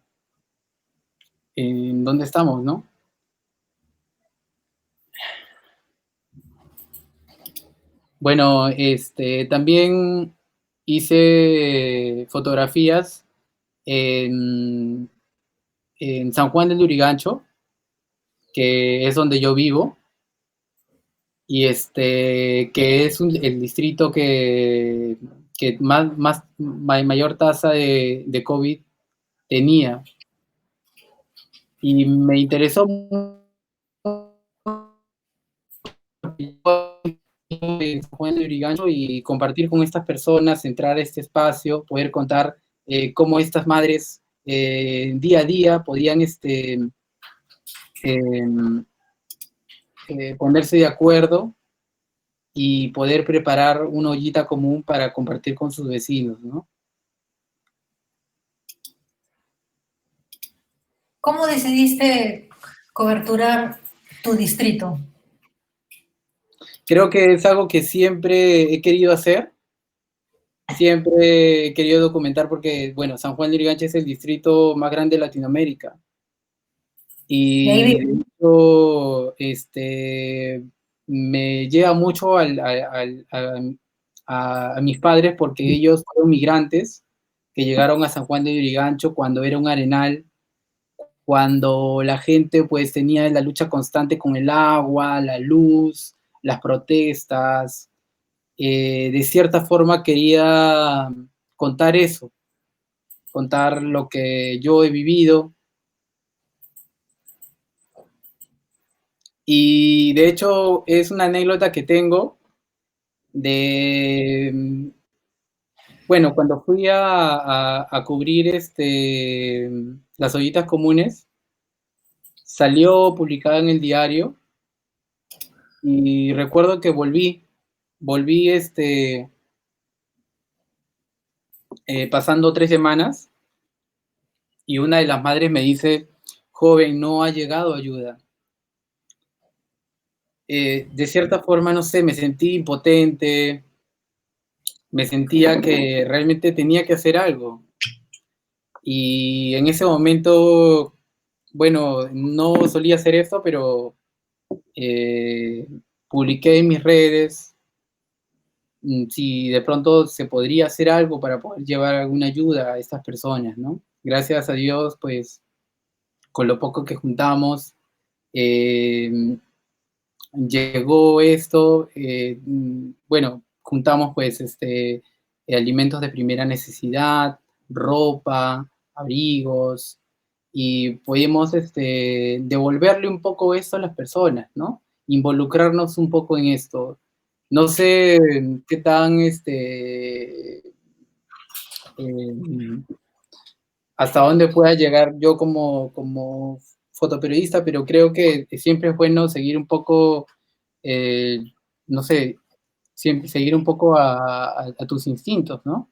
¿en dónde estamos, no? Bueno, también hice fotografías en, en San Juan del Lurigancho, que es donde yo vivo, y que es el distrito que mayor tasa de COVID tenía. Y me interesó mucho en San Juan de Lurigancho y compartir con estas personas, entrar a este espacio, poder contar cómo estas madres día a día podían ponerse de acuerdo y poder preparar una ollita común para compartir con sus vecinos, ¿no? ¿Cómo decidiste coberturar tu distrito? Creo que es algo que siempre he querido hacer, siempre he querido documentar porque, bueno, San Juan de Lurigancho es el distrito más grande de Latinoamérica. Y de hecho, me lleva mucho a mis padres porque ellos fueron migrantes que llegaron a San Juan de Lurigancho cuando era un arenal, cuando la gente pues tenía la lucha constante con el agua, la luz, las protestas. De cierta forma quería contar eso, contar lo que yo he vivido. Y de hecho es una anécdota que tengo de, bueno, cuando fui a cubrir las ollitas comunes, salió publicada en el diario y recuerdo que volví pasando 3 semanas y una de las madres me dice, joven, no ha llegado ayuda. De cierta forma, no sé, me sentí impotente, me sentía que realmente tenía que hacer algo. Y en ese momento, bueno, no solía hacer esto, pero publiqué en mis redes si de pronto se podría hacer algo para poder llevar alguna ayuda a estas personas, ¿no? Gracias a Dios, pues, con lo poco que juntamos, llegó esto, bueno, juntamos pues alimentos de primera necesidad, ropa, abrigos, y pudimos devolverle un poco esto a las personas, ¿no? Involucrarnos un poco en esto. No sé qué tan hasta dónde pueda llegar yo como fotoperiodista, pero creo que siempre es bueno seguir un poco, no sé, siempre seguir un poco a tus instintos, ¿no?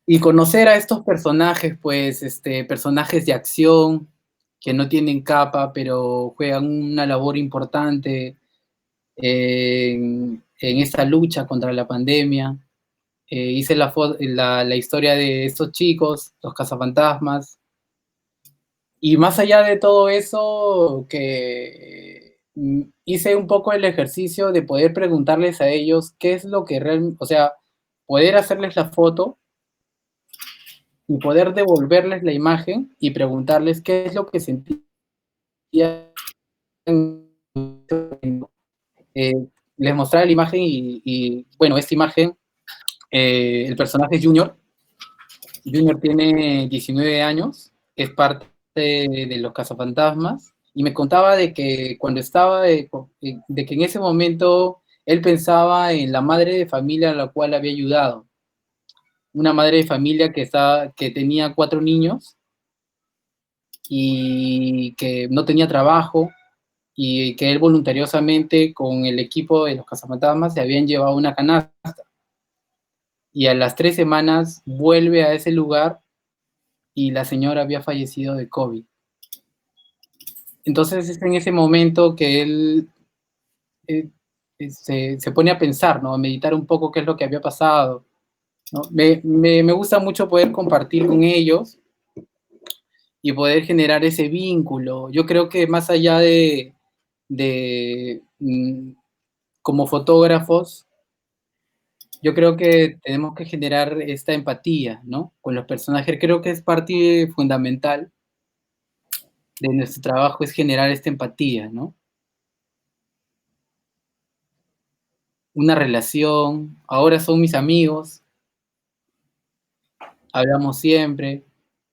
Y conocer a estos personajes, pues, personajes de acción que no tienen capa, pero juegan una labor importante en esta lucha contra la pandemia. Hice la historia de estos chicos, los cazafantasmas, y más allá de todo eso, que hice un poco el ejercicio de poder preguntarles a ellos qué es lo que realmente, o sea, poder hacerles la foto y poder devolverles la imagen y preguntarles qué es lo que sentían. Les mostraba la imagen y bueno, esta imagen, el personaje Junior. Junior tiene 19 años, es parte de los cazafantasmas, y me contaba de que cuando estaba, de que en ese momento él pensaba en la madre de familia a la cual había ayudado. Una madre de familia que tenía 4 niños y que no tenía trabajo, y que él voluntariosamente con el equipo de los cazafantasmas se habían llevado una canasta. Y a las 3 semanas vuelve a ese lugar y la señora había fallecido de COVID. Entonces es en ese momento que él se pone a pensar, ¿no? A meditar un poco qué es lo que había pasado, ¿no? Me gusta mucho poder compartir con ellos y poder generar ese vínculo. Yo creo que más allá de como fotógrafos, yo creo que tenemos que generar esta empatía, ¿no? Con los personajes. Creo que es parte fundamental de nuestro trabajo, es generar esta empatía, ¿no? Una relación, ahora son mis amigos, hablamos siempre,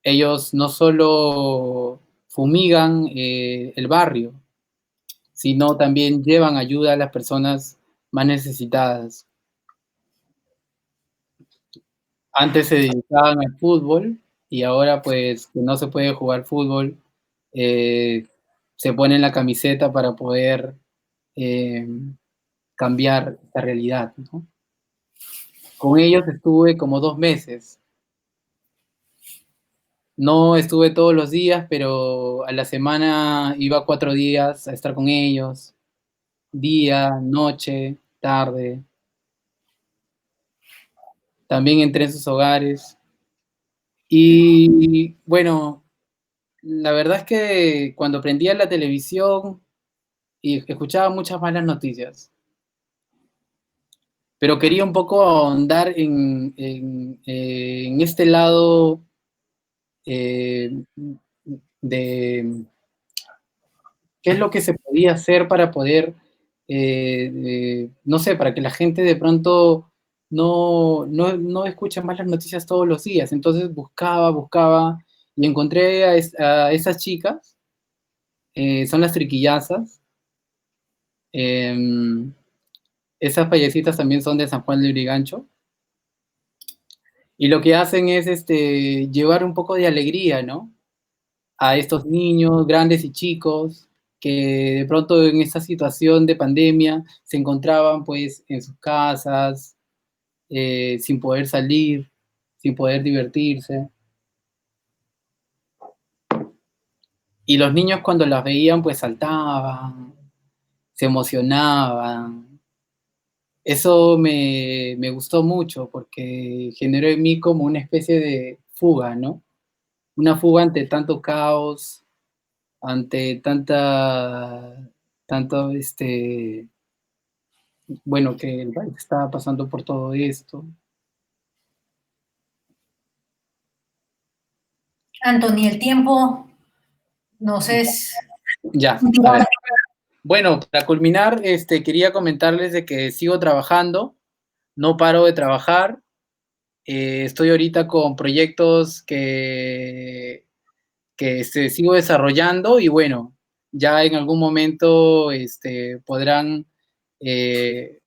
ellos no solo fumigan el barrio, sino también llevan ayuda a las personas más necesitadas. Antes se dedicaban al fútbol y ahora pues que no se puede jugar fútbol, se ponen la camiseta para poder cambiar esta realidad, ¿no? Con ellos estuve como 2 meses. No estuve todos los días, pero a la semana iba 4 días a estar con ellos, día, noche, tarde. También entré en sus hogares. Y bueno, la verdad es que cuando prendía la televisión y escuchaba muchas malas noticias, pero quería un poco ahondar en este lado eh, de qué es lo que se podía hacer para poder, no sé, para que la gente de pronto no escuche más las noticias todos los días. Entonces buscaba y encontré a esas chicas, son las triquillazas. Esas payasitas también son de San Juan de Lurigancho. Y lo que hacen es llevar un poco de alegría, ¿no? A estos niños, grandes y chicos, que de pronto en esta situación de pandemia se encontraban pues en sus casas, sin poder salir, sin poder divertirse. Y los niños cuando las veían pues saltaban, se emocionaban. eso me gustó mucho porque generó en mí como una especie de fuga, ¿no? Una fuga ante tanto caos, ante tanto, bueno, que el país estaba pasando por todo esto. Anthony, el tiempo nos es Ya, un a ver. tirante. Bueno, para culminar, quería comentarles de que sigo trabajando, no paro de trabajar. Estoy ahorita con proyectos que sigo desarrollando y bueno, ya en algún momento podrán, eh,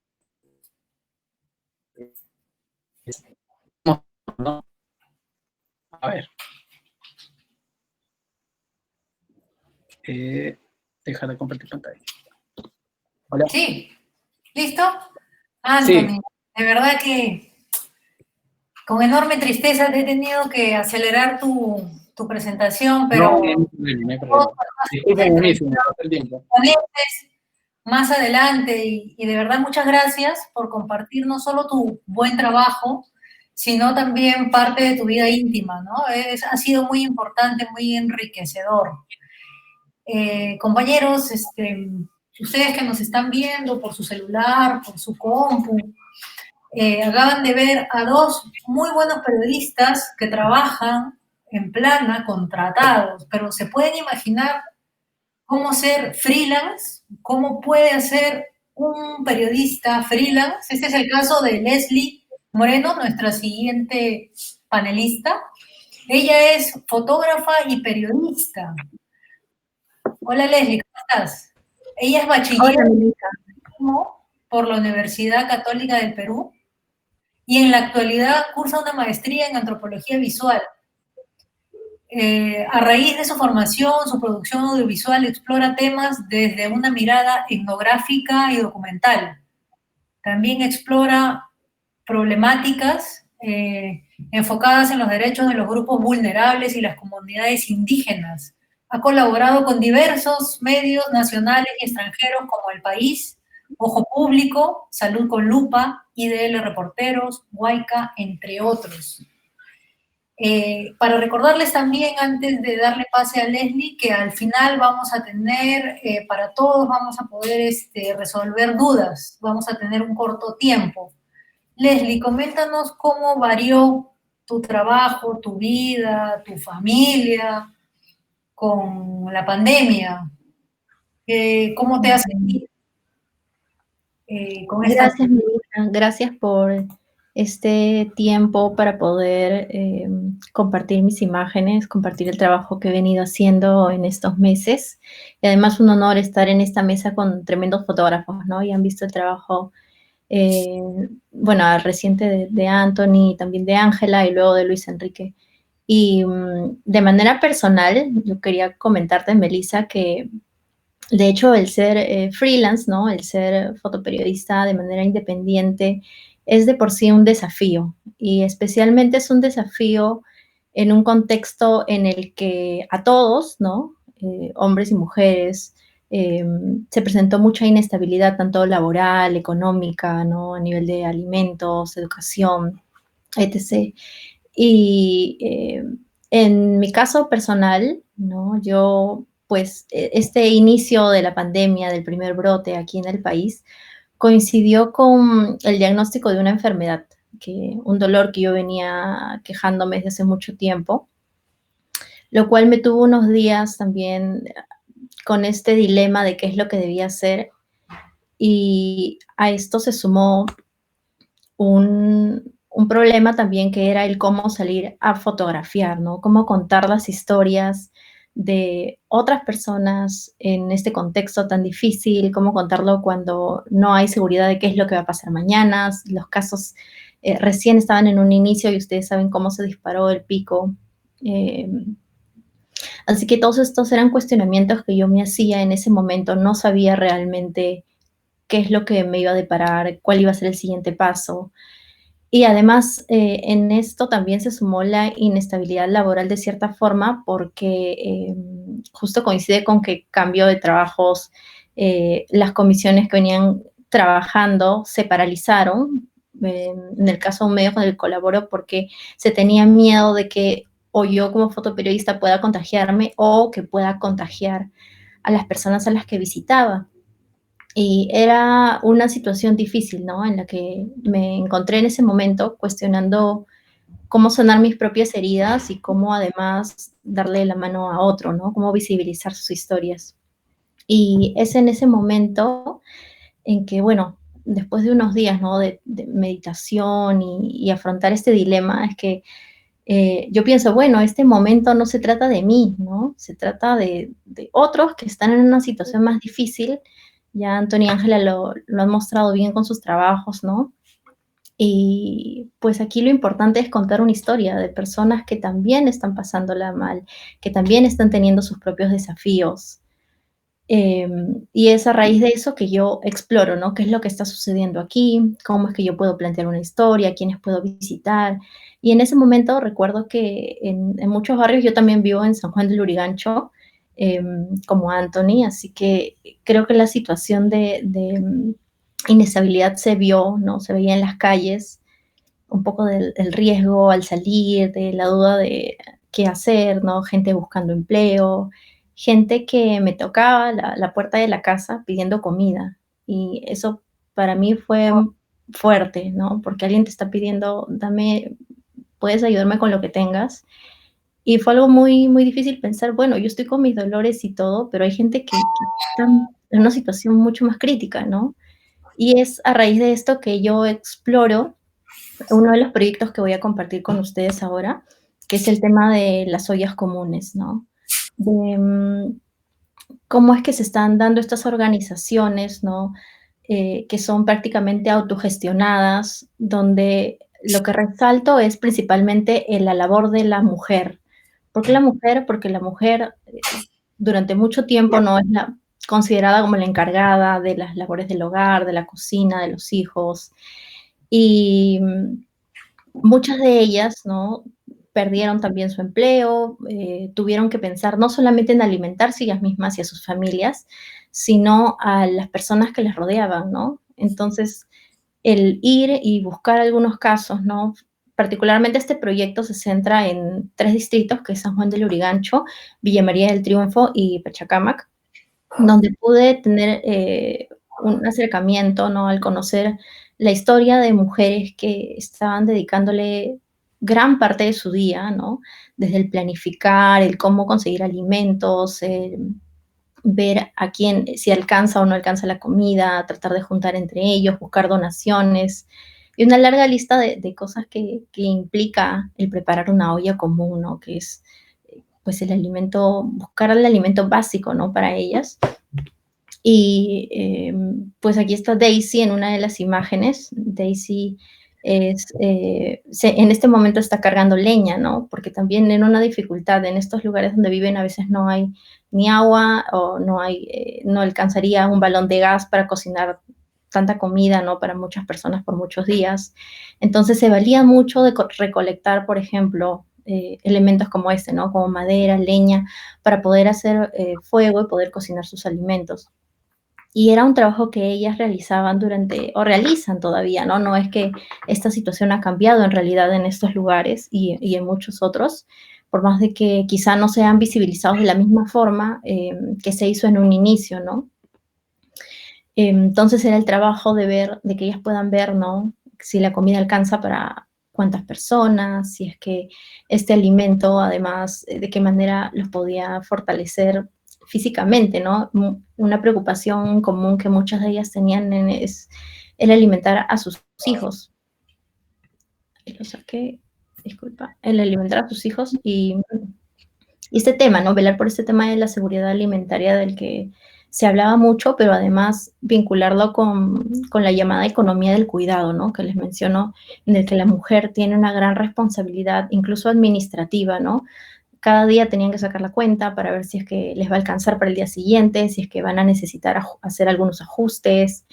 ¿no? A ver, eh, dejar de compartir pantalla. Hola. Sí, ¿listo? Sí, Anthony, de verdad que con enorme tristeza te he tenido que acelerar tu presentación, no, pero no hay problema, no hay problema. Disculpen a mí, se me pasa el tiempo. ponentes más adelante y de verdad muchas gracias por compartir no solo tu buen trabajo, sino también parte de tu vida íntima, ¿no? Ha sido muy importante, muy enriquecedor. Compañeros, ustedes que nos están viendo por su celular, por su compu, acaban de ver a dos muy buenos periodistas que trabajan en plana, contratados, pero se pueden imaginar cómo ser freelance, cómo puede hacer un periodista freelance. Este es el caso de Leslie Moreno, nuestra siguiente panelista. Ella es fotógrafa y periodista. Hola Leslie, ¿cómo estás? Ella es bachiller Hola, Melissa. por la Universidad Católica del Perú y en la actualidad cursa una maestría en antropología visual. A raíz de su formación, su producción audiovisual explora temas desde una mirada etnográfica y documental. También explora problemáticas enfocadas en los derechos de los grupos vulnerables y las comunidades indígenas. Ha colaborado con diversos medios nacionales y extranjeros como El País, Ojo Público, Salud con Lupa, IDL Reporteros, Huayca, entre otros. Para recordarles también, antes de darle pase a Leslie, que al final vamos a tener, para todos vamos a poder resolver dudas, vamos a tener un corto tiempo. Leslie, coméntanos cómo varió tu trabajo, tu vida, tu familia con la pandemia. ¿Cómo te has sentido con esta? Gracias, Melissa. Gracias por este tiempo para poder compartir mis imágenes, compartir el trabajo que he venido haciendo en estos meses. Y además un honor estar en esta mesa con tremendos fotógrafos, ¿no? Y han visto el trabajo, bueno, reciente de Anthony, también de Ángela y luego de Luis Enrique. Y de manera personal, yo quería comentarte, Melissa, que de hecho, el ser freelance, ¿no? El ser fotoperiodista de manera independiente es de por sí un desafío y especialmente es un desafío en un contexto en el que a todos, ¿no? Hombres y mujeres, se presentó mucha inestabilidad, tanto laboral, económica, ¿no? A nivel de alimentos, educación, etc. Y en mi caso personal, ¿no? Yo, pues, este inicio de la pandemia, del primer brote aquí en el país, coincidió con el diagnóstico de una enfermedad, un dolor que yo venía quejándome desde hace mucho tiempo, lo cual me tuvo unos días también con este dilema de qué es lo que debía hacer. Y a esto se sumó un problema también que era el cómo salir a fotografiar, ¿no? Cómo contar las historias de otras personas en este contexto tan difícil, cómo contarlo cuando no hay seguridad de qué es lo que va a pasar mañana. Los casos recién estaban en un inicio y ustedes saben cómo se disparó el pico. Así que todos estos eran cuestionamientos que yo me hacía en ese momento. No sabía realmente qué es lo que me iba a deparar, cuál iba a ser el siguiente paso. Y además, en esto también se sumó la inestabilidad laboral de cierta forma, porque justo coincide con que cambio de trabajos, las comisiones que venían trabajando se paralizaron. En el caso de un medio con el que colaboro, porque se tenía miedo de que o yo como fotoperiodista pueda contagiarme o que pueda contagiar a las personas a las que visitaba. Y era una situación difícil, ¿no? En la que me encontré en ese momento cuestionando cómo sanar mis propias heridas y cómo además darle la mano a otro, ¿no? Cómo visibilizar sus historias. Y es en ese momento en que, bueno, después de unos días, ¿no? De meditación y afrontar este dilema, es que yo pienso, bueno, este momento no se trata de mí, ¿no? Se trata de otros que están en una situación más difícil. Ya Antonio y Ángela lo han mostrado bien con sus trabajos, ¿no? Y pues aquí lo importante es contar una historia de personas que también están pasándola mal, que también están teniendo sus propios desafíos. Y es a raíz de eso que yo exploro, ¿no? ¿Qué es lo que está sucediendo aquí? ¿Cómo es que yo puedo plantear una historia? ¿Quiénes puedo visitar? Y en ese momento recuerdo que en muchos barrios, yo también vivo en San Juan del Lurigancho, como Anthony, así que creo que la situación de inestabilidad se vio, ¿no? Se veía en las calles, un poco del el riesgo al salir, de la duda de qué hacer, ¿no? Gente buscando empleo, gente que me tocaba la puerta de la casa pidiendo comida. Y eso para mí fue fuerte, ¿no? Porque alguien te está pidiendo, dame, puedes ayudarme con lo que tengas. Y fue algo muy, muy difícil pensar, bueno, yo estoy con mis dolores y todo, pero hay gente que está en una situación mucho más crítica, ¿no? Y es a raíz de esto que yo exploro uno de los proyectos que voy a compartir con ustedes ahora, que es el tema de las ollas comunes, ¿no? De cómo es que se están dando estas organizaciones, ¿no? Que son prácticamente autogestionadas, donde lo que resalto es principalmente la labor de la mujer. ¿Por qué la mujer? Porque la mujer durante mucho tiempo no es considerada como la encargada de las labores del hogar, de la cocina, de los hijos. Y muchas de ellas, ¿no? Perdieron también su empleo, tuvieron que pensar no solamente en alimentarse ellas mismas y a sus familias, sino a las personas que les rodeaban, ¿no? Entonces, el ir y buscar algunos casos, ¿no? Particularmente este proyecto se centra en 3 distritos, que es San Juan del Lurigancho, Villa María del Triunfo y Pachacámac, donde pude tener un acercamiento, ¿no? Al conocer la historia de mujeres que estaban dedicándole gran parte de su día, ¿no? Desde el planificar, el cómo conseguir alimentos, ver a quién, si alcanza o no alcanza la comida, tratar de juntar entre ellos, buscar donaciones, y una larga lista de cosas que implica el preparar una olla común, ¿no? Que es, pues, el alimento, buscar el alimento básico, ¿no? Para ellas. Y pues aquí está Daisy en una de las imágenes. Daisy en este momento está cargando leña, ¿no? Porque también en una dificultad en estos lugares donde viven a veces no hay ni agua o no alcanzaría un balón de gas para cocinar tanta comida, ¿no? Para muchas personas por muchos días. Entonces se valía mucho de recolectar, por ejemplo, elementos como este, ¿no? Como madera, leña, para poder hacer fuego y poder cocinar sus alimentos. Y era un trabajo que ellas realizaban o realizan todavía, ¿no? No es que esta situación ha cambiado en realidad en estos lugares y en muchos otros, por más de que quizá no sean visibilizados de la misma forma que se hizo en un inicio, ¿no? Entonces era el trabajo de que ellas puedan ver, ¿no? Si la comida alcanza para cuántas personas, si es que este alimento, además, de qué manera los podía fortalecer físicamente, ¿no? Una preocupación común que muchas de ellas tenían es el alimentar a sus hijos. Lo saqué, disculpa, el alimentar a sus hijos y este tema, ¿no? Velar por este tema de la seguridad alimentaria del que se hablaba mucho, pero además vincularlo con la llamada economía del cuidado, ¿no? Que les menciono, en el que la mujer tiene una gran responsabilidad, incluso administrativa, ¿no? Cada día tenían que sacar la cuenta para ver si es que les va a alcanzar para el día siguiente, si es que van a necesitar hacer algunos ajustes.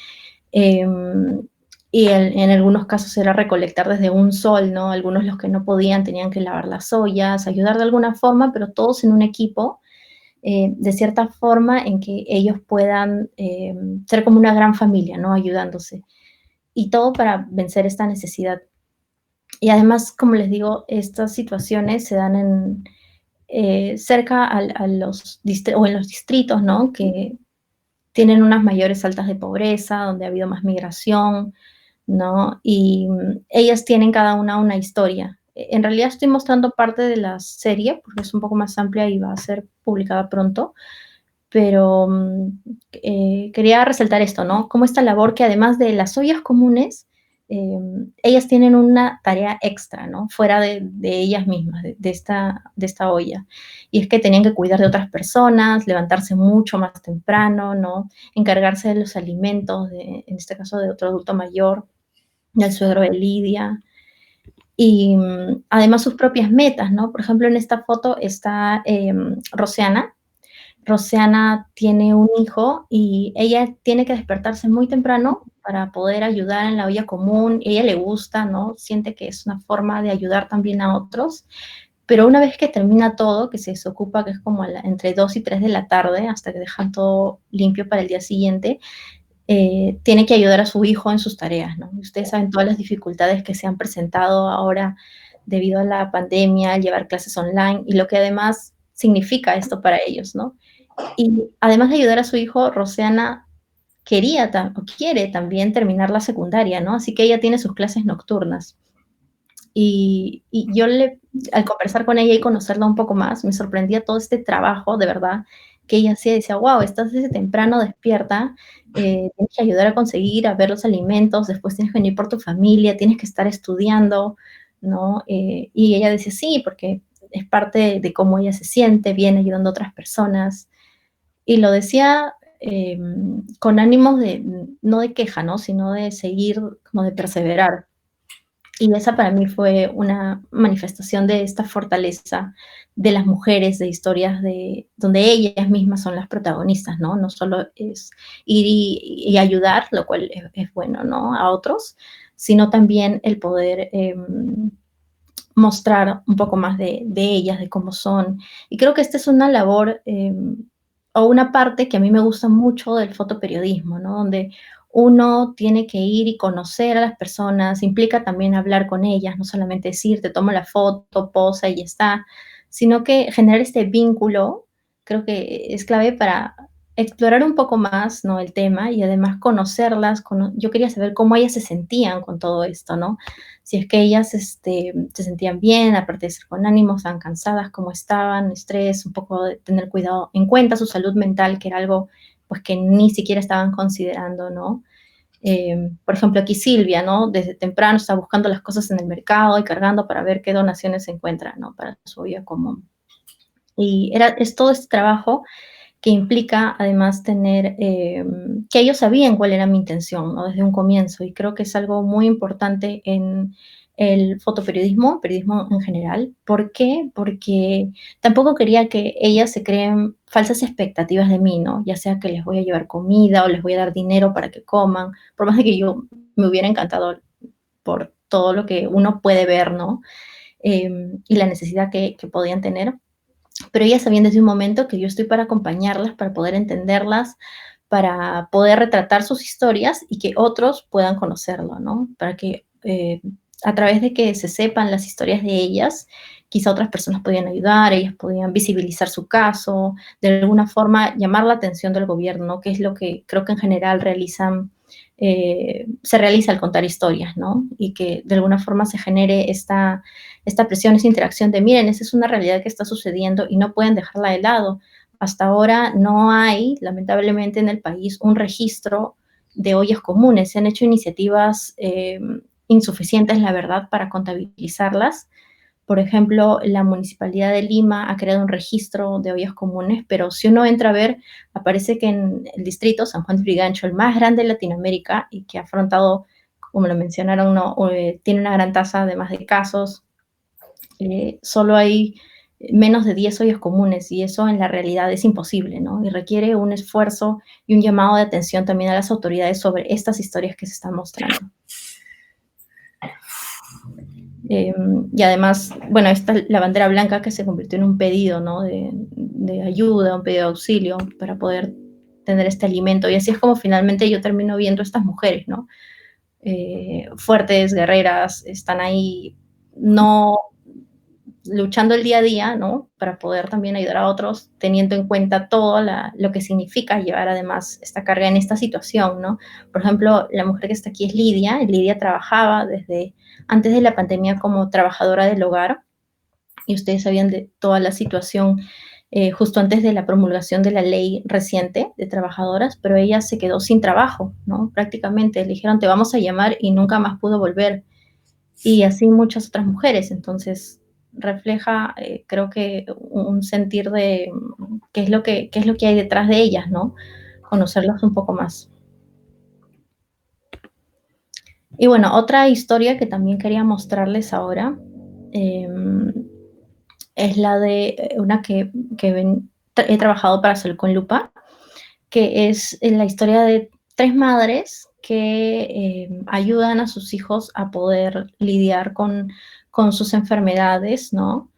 Y en algunos casos era recolectar desde un sol, ¿no? Algunos los que no podían tenían que lavar las ollas, ayudar de alguna forma, pero todos en un equipo de cierta forma en que ellos puedan ser como una gran familia, ¿no? Ayudándose. Y todo para vencer esta necesidad. Y además, como les digo, estas situaciones se dan cerca a los o en los distritos, ¿no? Que tienen unas mayores altas de pobreza, donde ha habido más migración, ¿no? Y ellas tienen cada una historia. En realidad estoy mostrando parte de la serie, porque es un poco más amplia y va a ser publicada pronto, pero quería resaltar esto, ¿no? Como esta labor que además de las ollas comunes, ellas tienen una tarea extra, ¿no? Fuera de ellas mismas, de esta olla. Y es que tenían que cuidar de otras personas, levantarse mucho más temprano, ¿no? Encargarse de los alimentos, en este caso de otro adulto mayor, del suegro de Lidia. Y además sus propias metas, ¿no? Por ejemplo, en esta foto está Rosiana. Rosiana tiene un hijo y ella tiene que despertarse muy temprano para poder ayudar en la olla común. Ella le gusta, ¿no? Siente que es una forma de ayudar también a otros. Pero una vez que termina todo, que se desocupa, que es como entre 2 y 3 de la tarde, hasta que dejan todo limpio para el día siguiente, tiene que ayudar a su hijo en sus tareas, ¿no? Ustedes saben todas las dificultades que se han presentado ahora debido a la pandemia, al llevar clases online, y lo que además significa esto para ellos, ¿no? Y además de ayudar a su hijo, Rosiana quiere también terminar la secundaria, ¿no? Así que ella tiene sus clases nocturnas. Y yo al conversar con ella y conocerla un poco más, me sorprendía todo este trabajo, de verdad, que ella hacía. Decía, wow, estás desde temprano despierta, tienes que ayudar a conseguir, a ver los alimentos, después tienes que venir por tu familia, tienes que estar estudiando, ¿no? Y ella decía, sí, porque es parte de cómo ella se siente bien ayudando a otras personas. Y lo decía con ánimos no de queja, ¿no? Sino de seguir, como de perseverar. Y esa para mí fue una manifestación de esta fortaleza de las mujeres, de historias donde ellas mismas son las protagonistas, ¿no? No solo es ir y ayudar, lo cual es bueno, ¿no? A otros, sino también el poder mostrar un poco más de ellas, de cómo son. Y creo que esta es una labor o una parte que a mí me gusta mucho del fotoperiodismo, ¿no? Donde uno tiene que ir y conocer a las personas, implica también hablar con ellas, no solamente decir, te tomo la foto, posa y ya está, sino que generar este vínculo creo que es clave para explorar un poco más, ¿no? El tema y además conocerlas. Yo quería saber cómo ellas se sentían con todo esto, ¿no? Si es que ellas se sentían bien, aparte de ser con ánimos, estaban cansadas, cómo estaban, estrés, un poco de tener cuidado en cuenta su salud mental, que era algo pues que ni siquiera estaban considerando, ¿no? Por ejemplo, aquí Silvia, ¿no? Desde temprano está buscando las cosas en el mercado y cargando para ver qué donaciones se encuentran, ¿no? Para su olla común. Y es todo este trabajo que implica además tener, que ellos sabían cuál era mi intención, ¿no? Desde un comienzo, y creo que es algo muy importante en el fotoperiodismo, periodismo en general. ¿Por qué? Porque tampoco quería que ellas se creen falsas expectativas de mí, ¿no? Ya sea que les voy a llevar comida o les voy a dar dinero para que coman, por más de que yo me hubiera encantado por todo lo que uno puede ver, ¿no? Y la necesidad que podían tener. Pero ellas sabían desde un momento que yo estoy para acompañarlas, para poder entenderlas, para poder retratar sus historias y que otros puedan conocerlo, ¿no? Para que a través de que se sepan las historias de ellas, quizá otras personas podían ayudar, ellas podían visibilizar su caso, de alguna forma llamar la atención del gobierno, que es lo que creo que en general se realiza al contar historias, ¿no? Y que de alguna forma se genere esta presión, esa interacción de, miren, esa es una realidad que está sucediendo y no pueden dejarla de lado. Hasta ahora no hay, lamentablemente, en el país un registro de ollas comunes. Se han hecho iniciativas insuficientes, la verdad, para contabilizarlas. Por ejemplo, la Municipalidad de Lima ha creado un registro de ollas comunes, pero si uno entra a ver, aparece que en el distrito San Juan de Lurigancho, el más grande de Latinoamérica y que ha afrontado, como lo mencionaron, tiene una gran tasa además de casos, solo hay menos de 10 ollas comunes y eso en la realidad es imposible, ¿no? Y requiere un esfuerzo y un llamado de atención también a las autoridades sobre estas historias que se están mostrando. Y además, bueno, esta la bandera blanca que se convirtió en un pedido, ¿no? de ayuda, un pedido de auxilio para poder tener este alimento. Y así es como finalmente yo termino viendo a estas mujeres, ¿no? Fuertes, guerreras, están ahí no luchando el día a día, ¿no? Para poder también ayudar a otros, teniendo en cuenta todo lo que significa llevar además esta carga en esta situación, ¿no? Por ejemplo, la mujer que está aquí es Lidia. Lidia trabajaba desde antes de la pandemia como trabajadora del hogar, y ustedes sabían de toda la situación justo antes de la promulgación de la ley reciente de trabajadoras, pero ella se quedó sin trabajo, ¿no? Prácticamente le dijeron, te vamos a llamar, y nunca más pudo volver. Y así muchas otras mujeres. Entonces refleja, creo que un sentir de qué es lo que hay detrás de ellas, ¿no? Conocerlas un poco más. Y bueno, otra historia que también quería mostrarles ahora es la de una que he trabajado para Sol con Lupa, que es la historia de 3 madres que ayudan a sus hijos a poder lidiar con sus enfermedades, ¿no?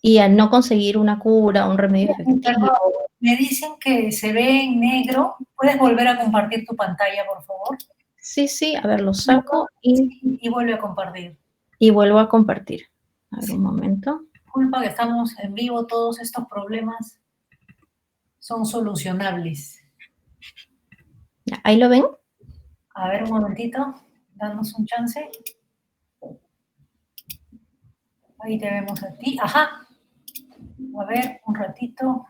Y al no conseguir una cura, un remedio efectivo. Perdón, me dicen que se ve en negro. ¿Puedes volver a compartir tu pantalla, por favor? Sí, a ver, lo saco y vuelve a compartir. Y vuelvo a compartir. A ver, un momento. Disculpa que estamos en vivo, todos estos problemas son solucionables. ¿Ahí lo ven? A ver, un momentito, danos un chance. Ahí te vemos a ti. Ajá. A ver, un ratito.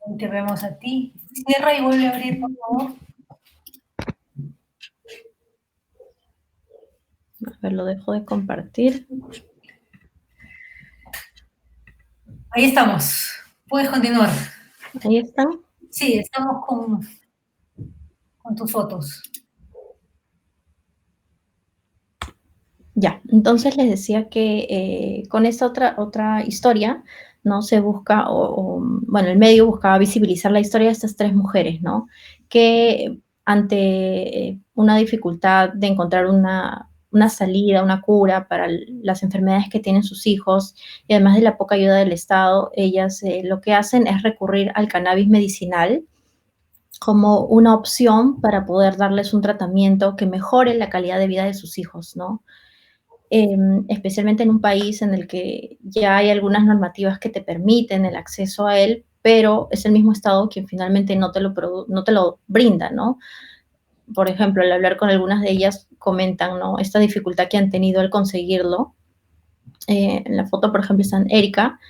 Ahí te vemos a ti. Cierra y vuelve a abrir, por favor. A ver, lo dejo de compartir. Ahí estamos. Puedes continuar. ¿Ahí están? Sí, estamos con tus fotos. Ya, entonces les decía que con esta otra historia, ¿no? Se busca, bueno, el medio buscaba visibilizar la historia de estas 3 mujeres, ¿no? Que ante una dificultad de encontrar una salida, una cura para las enfermedades que tienen sus hijos, y además de la poca ayuda del Estado, ellas lo que hacen es recurrir al cannabis medicinal como una opción para poder darles un tratamiento que mejore la calidad de vida de sus hijos, ¿no? Especialmente en un país en el que ya hay algunas normativas que te permiten el acceso a él, pero es el mismo Estado quien finalmente no te lo brinda, ¿no? Por ejemplo, al hablar con algunas de ellas, comentan, ¿no? Esta dificultad que han tenido al conseguirlo. En la foto, por ejemplo, están Erika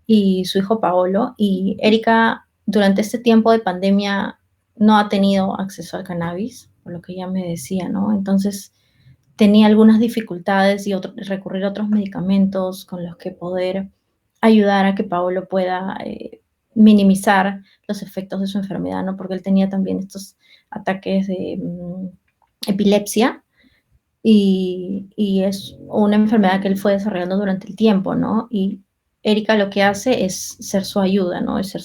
y su hijo Paolo, y Erika durante este tiempo de pandemia no ha tenido acceso al cannabis, por lo que ella me decía, ¿no? Entonces tenía algunas dificultades y recurrir a otros medicamentos con los que poder ayudar a que Paolo pueda minimizar los efectos de su enfermedad, ¿no? Porque él tenía también estos ataques de epilepsia, y es una enfermedad que él fue desarrollando durante el tiempo, ¿no? Y Erika lo que hace es ser su ayuda, ¿no? Es ser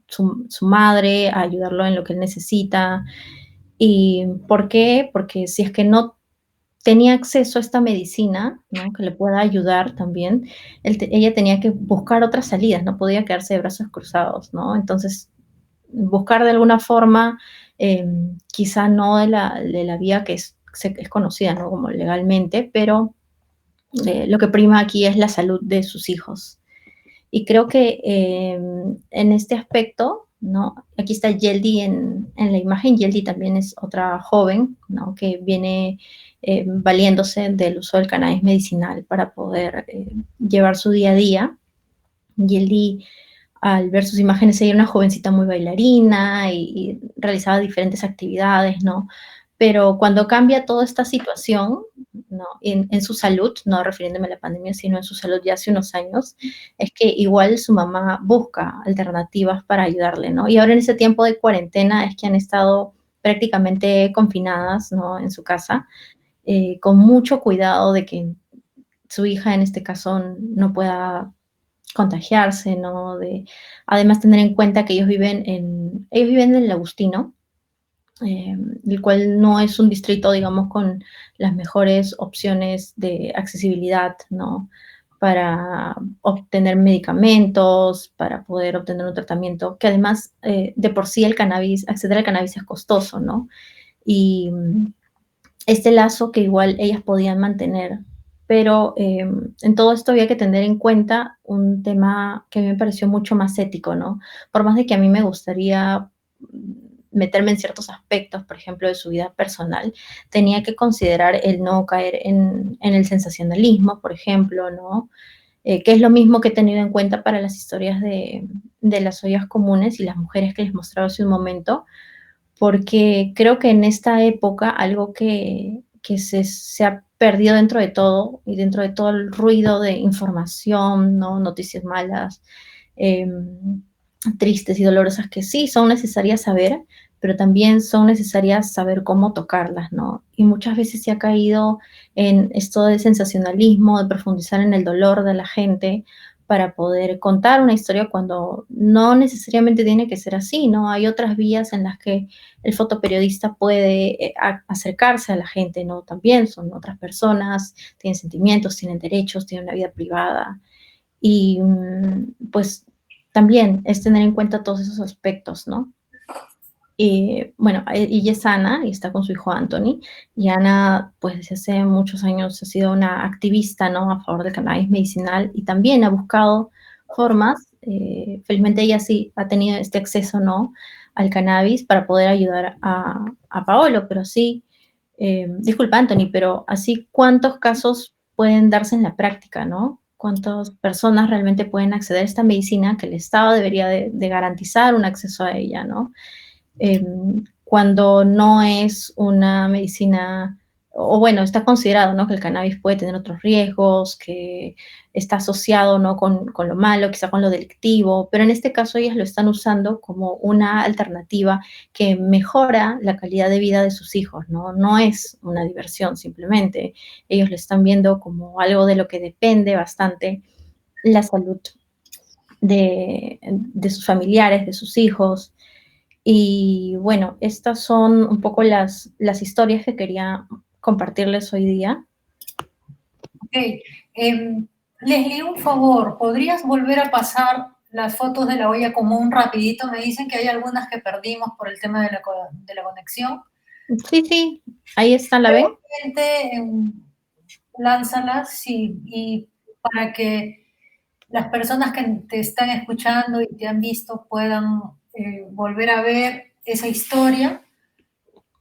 su madre, a ayudarlo en lo que él necesita. ¿Y por qué? Porque si es que no tenía acceso a esta medicina, ¿no? Que le pueda ayudar también, ella tenía que buscar otras salidas, no podía quedarse de brazos cruzados, ¿no? Entonces, buscar de alguna forma, quizá no de la vía que es conocida, ¿no? Como legalmente, pero lo que prima aquí es la salud de sus hijos. Y creo que en este aspecto, ¿no? Aquí está Yeldi en la imagen. Yeldi también es otra joven, ¿no? Que viene valiéndose del uso del cannabis medicinal para poder llevar su día a día. Yeldi, al ver sus imágenes, ella era una jovencita muy bailarina y realizaba diferentes actividades, ¿no? Pero cuando cambia toda esta situación, ¿no? En su salud, no refiriéndome a la pandemia, sino en su salud ya hace unos años, es que igual su mamá busca alternativas para ayudarle, ¿no? Y ahora en ese tiempo de cuarentena es que han estado prácticamente confinadas, ¿no? En su casa, con mucho cuidado de que su hija en este caso no pueda contagiarse, ¿no? Además tener en cuenta que ellos viven en el Agustino, el cual no es un distrito, digamos, con las mejores opciones de accesibilidad, ¿no? para obtener medicamentos, para poder obtener un tratamiento, que además de por sí el cannabis, acceder al cannabis es costoso, ¿no? Y este lazo que igual ellas podían mantener. Pero en todo esto había que tener en cuenta un tema que a mí me pareció mucho más ético, ¿no? Por más de que a mí me gustaría meterme en ciertos aspectos, por ejemplo, de su vida personal, tenía que considerar el no caer en el sensacionalismo, por ejemplo, ¿no? Que es lo mismo que he tenido en cuenta para las historias de las ollas comunes y las mujeres que les mostraba hace un momento, porque creo que en esta época algo que se ha perdido dentro de todo y dentro de todo el ruido de información, ¿no? Noticias malas, eh, tristes y dolorosas que sí son necesarias saber, pero también son necesarias saber cómo tocarlas, ¿no? Y muchas veces se ha caído en esto de sensacionalismo, de profundizar en el dolor de la gente para poder contar una historia cuando no necesariamente tiene que ser así, ¿no? Hay otras vías en las que el fotoperiodista puede acercarse a la gente, ¿no? También son otras personas, tienen sentimientos, tienen derechos, tienen una vida privada. Y pues también es tener en cuenta todos esos aspectos, ¿no? Y bueno, ella es Ana y está con su hijo Anthony. Y Ana, pues desde hace muchos años ha sido una activista, ¿no? A favor del cannabis medicinal y también ha buscado formas, felizmente ella sí ha tenido este acceso, ¿no? Al cannabis para poder ayudar a Paolo, pero sí, disculpa Anthony, pero así, ¿cuántos casos pueden darse en la práctica, ¿no? ¿Cuántas personas realmente pueden acceder a esta medicina que el Estado debería de garantizar un acceso a ella, ¿no? Cuando no es una medicina, o bueno, está considerado, ¿no? Que el cannabis puede tener otros riesgos, que está asociado, ¿no? Con lo malo, quizá con lo delictivo, pero en este caso ellas lo están usando como una alternativa que mejora la calidad de vida de sus hijos, ¿no? No es una diversión simplemente, ellos lo están viendo como algo de lo que depende bastante la salud de sus familiares, de sus hijos. Y bueno, estas son un poco las historias que quería compartirles hoy día. Ok. Leslie, un favor, ¿podrías volver a pasar las fotos de la olla común rapidito? Me dicen que hay algunas que perdimos por el tema de la conexión. Sí, sí, ahí está, ¿la ven? Lánzalas y para que las personas que te están escuchando y te han visto puedan volver a ver esa historia.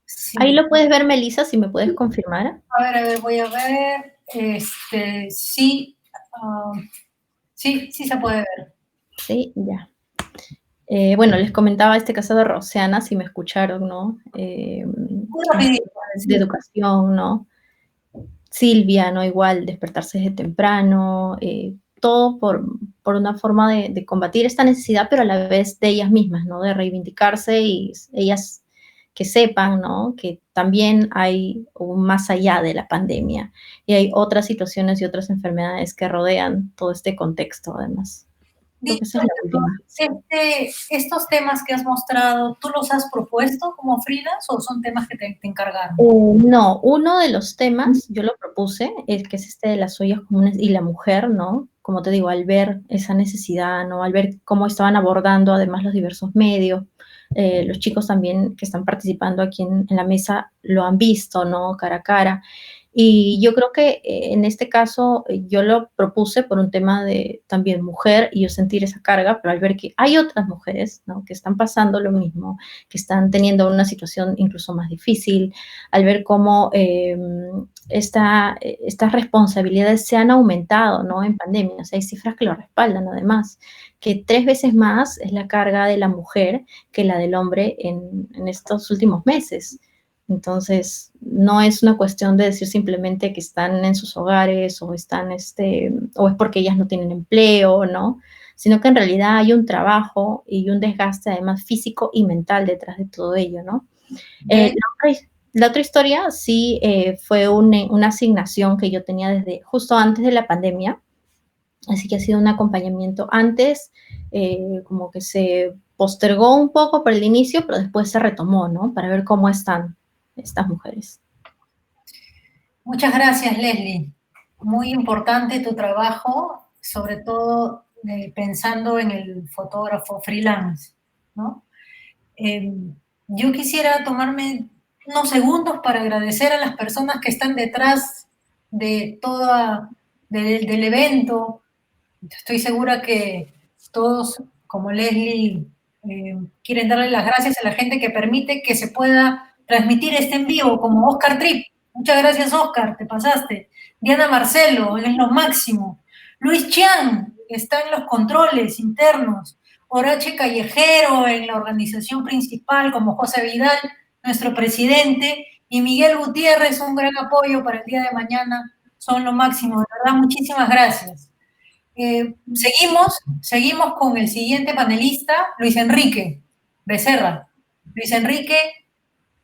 Sí. Ahí lo puedes ver, Melissa, si me puedes confirmar. A ver, voy a ver. Sí, sí se puede ver. Sí, ya. Bueno, les comentaba este caso de Roseana, si me escucharon, ¿no? De educación, ¿no? Silvia, ¿no? Igual, despertarse desde temprano, todo por una forma de combatir esta necesidad, pero a la vez de ellas mismas, ¿no? De reivindicarse y ellas que sepan, ¿no? Que también hay un más allá de la pandemia y hay otras situaciones y otras enfermedades que rodean todo este contexto, además. Creo que esa es la última. Estos temas que has mostrado, ¿tú los has propuesto como freelance o son temas que te encargaron? No, uno de los temas yo lo propuse, que es este de las ollas comunes y la mujer, ¿no? Como te digo, al ver esa necesidad, ¿no? Al ver cómo estaban abordando además los diversos medios, los chicos también que están participando aquí en la mesa lo han visto, ¿no? Cara a cara. Y yo creo que en este caso yo lo propuse por un tema de también mujer y yo sentir esa carga, pero al ver que hay otras mujeres, ¿no? Que están pasando lo mismo, que están teniendo una situación incluso más difícil, al ver cómo estas responsabilidades se han aumentado, ¿no? En pandemia, o sea, hay cifras que lo respaldan además, que 3 veces más es la carga de la mujer que la del hombre en estos últimos meses. Entonces, no es una cuestión de decir simplemente que están en sus hogares o están, o es porque ellas no tienen empleo, ¿no? Sino que en realidad hay un trabajo y un desgaste además físico y mental detrás de todo ello, ¿no? La otra historia sí fue una asignación que yo tenía desde justo antes de la pandemia, así que ha sido un acompañamiento antes, como que se postergó un poco por el inicio, pero después se retomó, ¿no? Para ver cómo están estas mujeres. Muchas gracias, Leslie. muy importante tu trabajo, sobre todo pensando en el fotógrafo freelance, ¿no? Eh, yo quisiera tomarme unos segundos para agradecer a las personas que están detrás de del evento. Estoy segura que todos, como Leslie, quieren darle las gracias a la gente que permite que se pueda transmitir este en vivo, como Oscar Trip. Muchas gracias, Oscar, te pasaste. Diana Marcelo, es lo máximo. Luis Chiang, está en los controles internos. Horache Callejero, en la organización principal, como José Vidal, nuestro presidente. Y Miguel Gutiérrez, un gran apoyo para el día de mañana. Son lo máximo, de verdad, muchísimas gracias. Seguimos con el siguiente panelista, Luis Enrique Becerra. Luis Enrique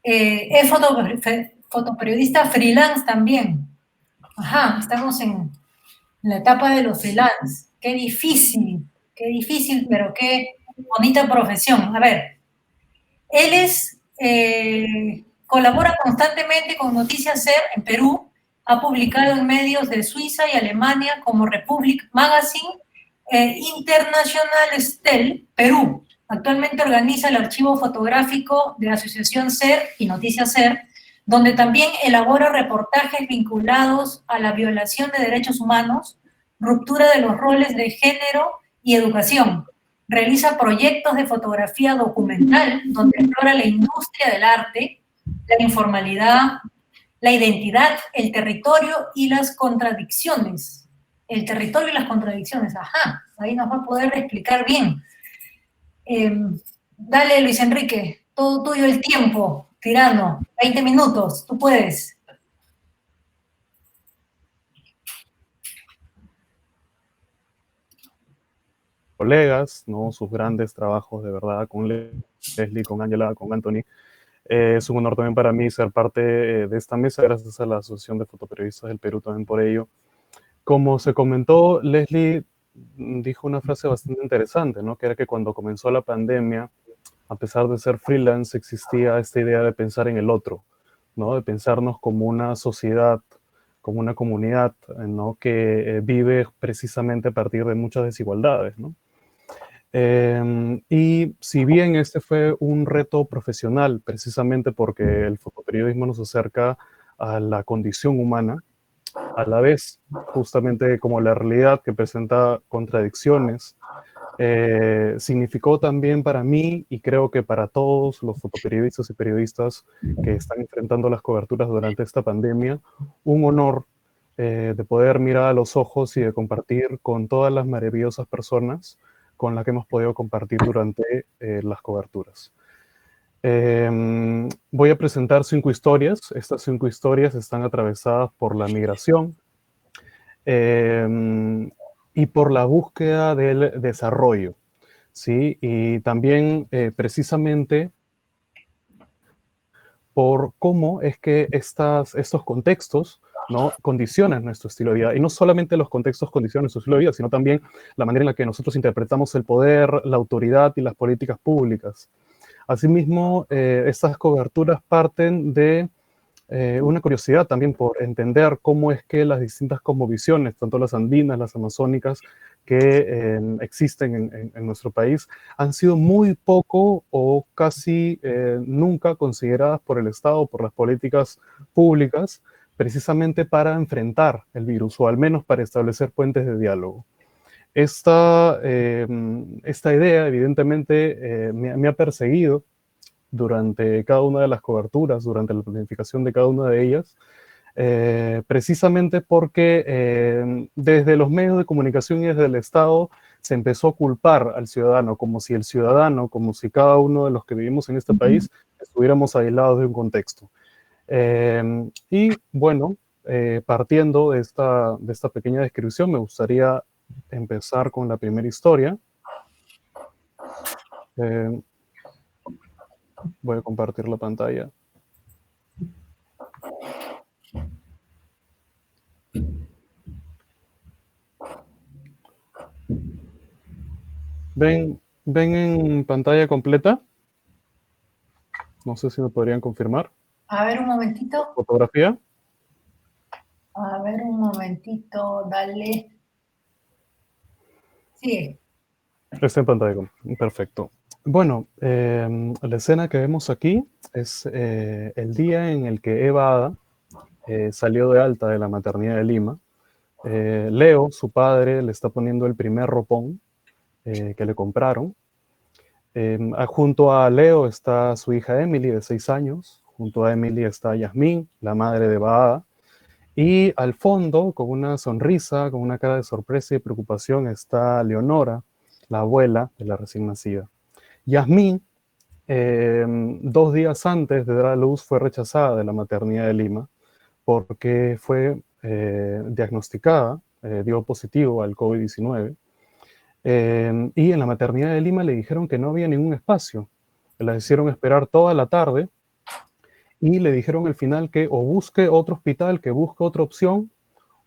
es fotoperiodista freelance también. Ajá, estamos en la etapa de los freelance. Qué difícil, pero qué bonita profesión. A ver, él colabora constantemente con Noticias SER en Perú, ha publicado en medios de Suiza y Alemania como Republic Magazine, International Stel, Perú. Actualmente organiza el archivo fotográfico de la Asociación SER y Noticias SER, donde también elabora reportajes vinculados a la violación de derechos humanos, ruptura de los roles de género y educación. Realiza proyectos de fotografía documental donde explora la industria del arte, la informalidad, la identidad, el territorio y las contradicciones. El territorio y las contradicciones, ajá, ahí nos va a poder explicar bien. Dale, Luis Enrique, todo tuyo el tiempo, tirano, 20 minutos, tú puedes. Colegas, ¿no? Sus grandes trabajos de verdad con Leslie, con Ángela, con Anthony. Es un honor también para mí ser parte de esta mesa, gracias a la Asociación de Fotoperiodistas del Perú también por ello. Como se comentó, Leslie dijo una frase bastante interesante, ¿no? Que era que cuando comenzó la pandemia, a pesar de ser freelance, existía esta idea de pensar en el otro, ¿no? De pensarnos como una sociedad, como una comunidad, ¿no? Que vive precisamente a partir de muchas desigualdades, ¿no? Y si bien este fue un reto profesional, precisamente porque el fotoperiodismo nos acerca a la condición humana, a la vez, justamente como la realidad que presenta contradicciones, significó también para mí, y creo que para todos los fotoperiodistas y periodistas que están enfrentando las coberturas durante esta pandemia, un honor de poder mirar a los ojos y de compartir con todas las maravillosas personas con las que hemos podido compartir durante las coberturas. Voy a presentar 5 historias. Estas 5 historias están atravesadas por la migración y por la búsqueda del desarrollo, ¿sí? Y también precisamente por cómo es que estos contextos, ¿no? Condicionan nuestro estilo de vida. Y no solamente los contextos condicionan nuestro estilo de vida, sino también la manera en la que nosotros interpretamos el poder, la autoridad y las políticas públicas. Asimismo, estas coberturas parten de una curiosidad también por entender cómo es que las distintas cosmovisiones, tanto las andinas, las amazónicas, que existen en nuestro país, han sido muy poco o casi nunca consideradas por el Estado, por las políticas públicas, precisamente para enfrentar el virus, o al menos para establecer puentes de diálogo. Esta idea, evidentemente, me ha perseguido durante cada una de las coberturas, durante la planificación de cada una de ellas, precisamente porque desde los medios de comunicación y desde el Estado se empezó a culpar al ciudadano, como si el ciudadano, como si cada uno de los que vivimos en este país estuviéramos aislados de un contexto. Y bueno, partiendo de esta pequeña descripción, me gustaría empezar con la primera historia. Voy a compartir la pantalla. ¿Ven en pantalla completa? No sé si me podrían confirmar. A ver, un momentito. ¿Fotografía? A ver, un momentito, dale. Sigue. Está en pantalla, perfecto. Bueno, la escena que vemos aquí es el día en el que Eva Ada salió de alta de la maternidad de Lima. Leo, su padre, le está poniendo el primer ropón que le compraron. Junto a Leo está su hija Emily, de 6 años. Junto a Emily está Yasmín, la madre de Eva. Y al fondo, con una sonrisa, con una cara de sorpresa y preocupación, está Leonora, la abuela de la recién nacida. Yasmín, 2 días antes de dar a luz, fue rechazada de la maternidad de Lima porque fue diagnosticada, dio positivo al COVID-19. Y en la maternidad de Lima le dijeron que no había ningún espacio. La hicieron esperar toda la tarde y le dijeron al final que o busque otro hospital, que busque otra opción,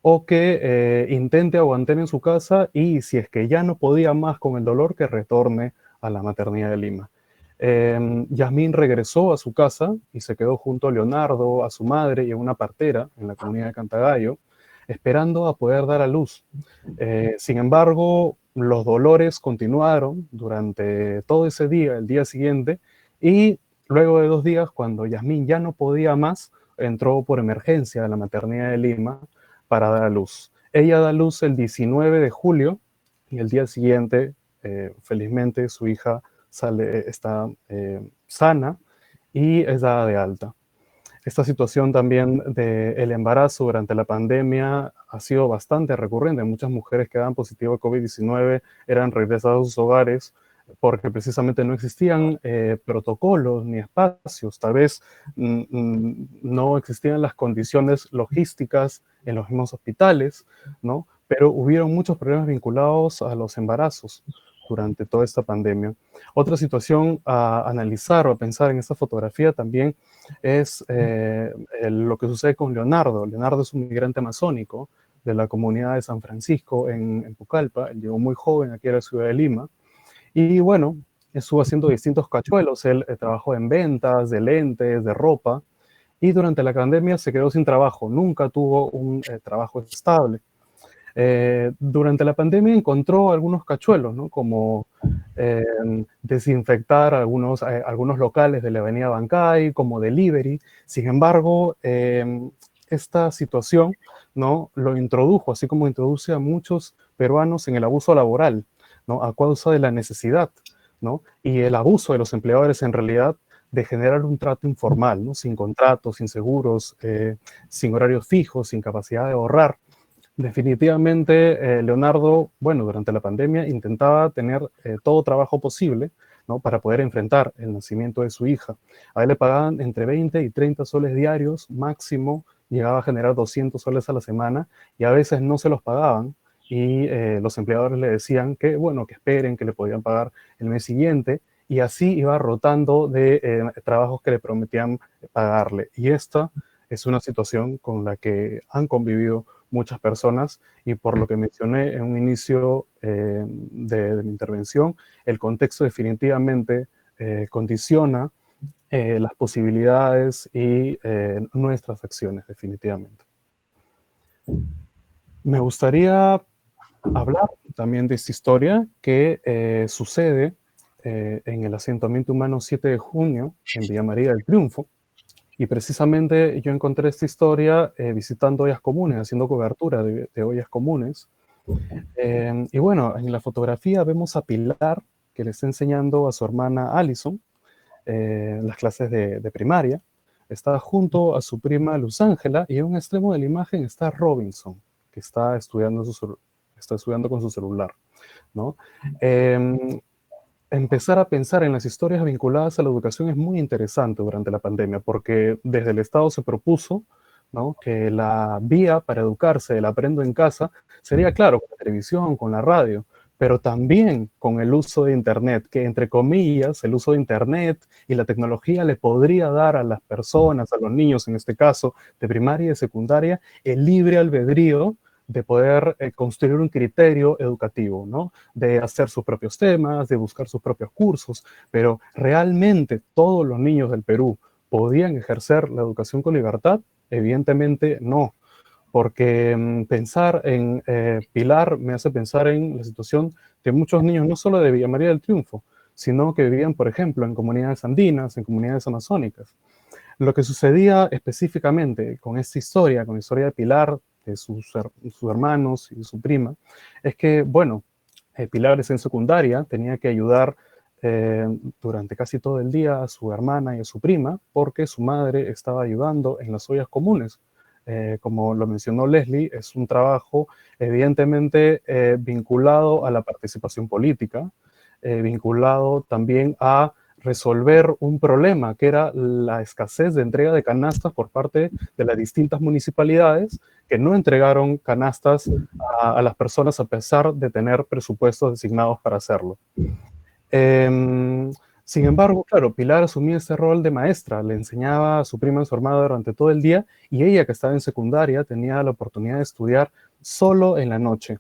o que intente aguantar en su casa y si es que ya no podía más con el dolor, que retorne a la maternidad de Lima. Yasmín regresó a su casa y se quedó junto a Leonardo, a su madre y a una partera en la comunidad de Cantagallo, esperando a poder dar a luz. Sin embargo, los dolores continuaron durante todo ese día, el día siguiente, y luego de 2 días, cuando Yasmín ya no podía más, entró por emergencia a la maternidad de Lima para dar a luz. Ella da a luz el 19 de julio y el día siguiente, felizmente, su hija está sana y es dada de alta. Esta situación también del embarazo durante la pandemia ha sido bastante recurrente. Muchas mujeres que daban positivo a COVID-19 eran regresadas a sus hogares porque precisamente no existían protocolos ni espacios. Tal vez no existían las condiciones logísticas en los mismos hospitales, ¿no? Pero hubieron muchos problemas vinculados a los embarazos durante toda esta pandemia. Otra situación a analizar o a pensar en esta fotografía también es lo que sucede con Leonardo. Leonardo es un migrante amazónico de la comunidad de San Francisco en Pucallpa. Él llegó muy joven aquí a la ciudad de Lima. Y bueno, estuvo haciendo distintos cachuelos. Él trabajó en ventas de lentes, de ropa. Y durante la pandemia se quedó sin trabajo. Nunca tuvo un trabajo estable. Durante la pandemia encontró algunos cachuelos, ¿no? Como desinfectar algunos locales de la avenida Bancay, como delivery. Sin embargo, esta situación, ¿no?, lo introdujo, así como introduce a muchos peruanos en el abuso laboral, ¿no?, a causa de la necesidad, ¿no?, y el abuso de los empleadores en realidad de generar un trato informal, ¿no?, sin contratos, sin seguros, sin horarios fijos, sin capacidad de ahorrar. Definitivamente, Leonardo, bueno, durante la pandemia intentaba tener todo trabajo posible, ¿no?, para poder enfrentar el nacimiento de su hija. A él le pagaban entre 20 y 30 soles diarios, máximo llegaba a generar 200 soles a la semana, y a veces no se los pagaban, y los empleadores le decían que, bueno, que esperen, que le podían pagar el mes siguiente, y así iba rotando de trabajos que le prometían pagarle. Y esta es una situación con la que han convivido muchas personas, y por lo que mencioné en un inicio de mi intervención, el contexto definitivamente condiciona las posibilidades y nuestras acciones, definitivamente. Me gustaría hablar también de esta historia que sucede en el asentamiento humano 7 de junio en Villa María del Triunfo. Y precisamente yo encontré esta historia visitando ollas comunes, haciendo cobertura de ollas comunes. Y bueno, en la fotografía vemos a Pilar, que le está enseñando a su hermana Alison las clases de primaria. Está junto a su prima Luz Ángela, y en un extremo de la imagen está Robinson, que está estudiando con su celular, ¿no? Empezar a pensar en las historias vinculadas a la educación es muy interesante durante la pandemia, porque desde el Estado se propuso, ¿no?, que la vía para educarse, el aprendo en casa, sería, claro, con la televisión, con la radio, pero también con el uso de Internet, que entre comillas, el uso de Internet y la tecnología le podría dar a las personas, a los niños en este caso, de primaria y de secundaria, el libre albedrío de poder construir un criterio educativo, ¿no?, de hacer sus propios temas, de buscar sus propios cursos, pero ¿realmente todos los niños del Perú podían ejercer la educación con libertad? Evidentemente no, porque pensar en Pilar me hace pensar en la situación de muchos niños, no solo de Villa María del Triunfo, sino que vivían, por ejemplo, en comunidades andinas, en comunidades amazónicas. Lo que sucedía específicamente con esta historia, con la historia de Pilar, de sus hermanos y de su prima, es que, bueno, Pilar es en secundaria, tenía que ayudar durante casi todo el día a su hermana y a su prima, porque su madre estaba ayudando en las ollas comunes. Como lo mencionó Leslie, es un trabajo evidentemente vinculado a la participación política, vinculado también a resolver un problema, que era la escasez de entrega de canastas por parte de las distintas municipalidades que no entregaron canastas a las personas a pesar de tener presupuestos designados para hacerlo. Sin embargo, claro, Pilar asumía ese rol de maestra, le enseñaba a su prima y su hermana durante todo el día, y ella, que estaba en secundaria, tenía la oportunidad de estudiar solo en la noche.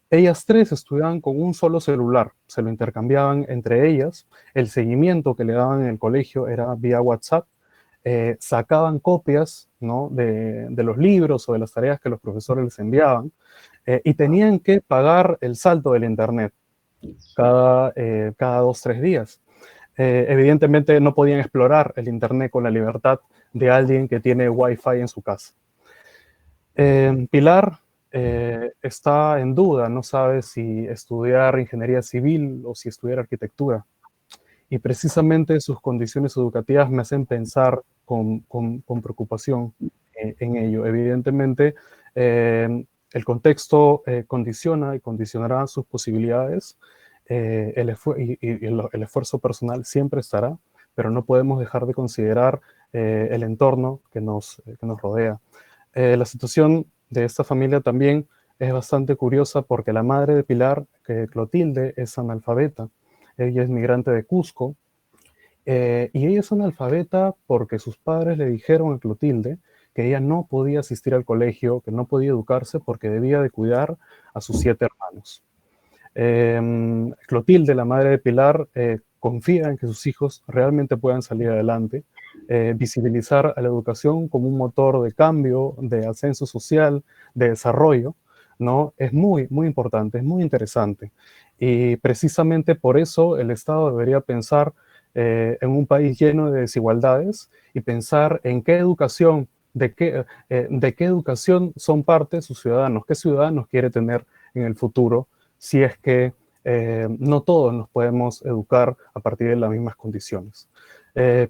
Ellas tres estudiaban con un solo celular, se lo intercambiaban entre ellas, el seguimiento que le daban en el colegio era vía WhatsApp, sacaban copias, ¿no?, de los libros o de las tareas que los profesores les enviaban, y tenían que pagar el saldo del internet cada 2-3 días. Evidentemente no podían explorar el internet con la libertad de alguien que tiene Wi-Fi en su casa. Pilar está en duda, no sabe si estudiar ingeniería civil o si estudiar arquitectura. Y precisamente sus condiciones educativas me hacen pensar con preocupación en ello. Evidentemente, el contexto condiciona y condicionará sus posibilidades. El esfuerzo personal siempre estará, pero no podemos dejar de considerar el entorno que nos rodea. La situación de esta familia también es bastante curiosa porque la madre de Pilar, Clotilde, es analfabeta. Ella es migrante de Cusco, y ella es analfabeta porque sus padres le dijeron a Clotilde que ella no podía asistir al colegio, que no podía educarse porque debía de cuidar a sus 7 hermanos. Clotilde, la madre de Pilar, confía en que sus hijos realmente puedan salir adelante, visibilizar a la educación como un motor de cambio, de ascenso social, de desarrollo, ¿no? Es muy, muy importante, es muy interesante. Y precisamente por eso el Estado debería pensar en un país lleno de desigualdades y pensar en qué educación, de qué educación son parte sus ciudadanos, qué ciudadanos quiere tener en el futuro, si es que no todos nos podemos educar a partir de las mismas condiciones.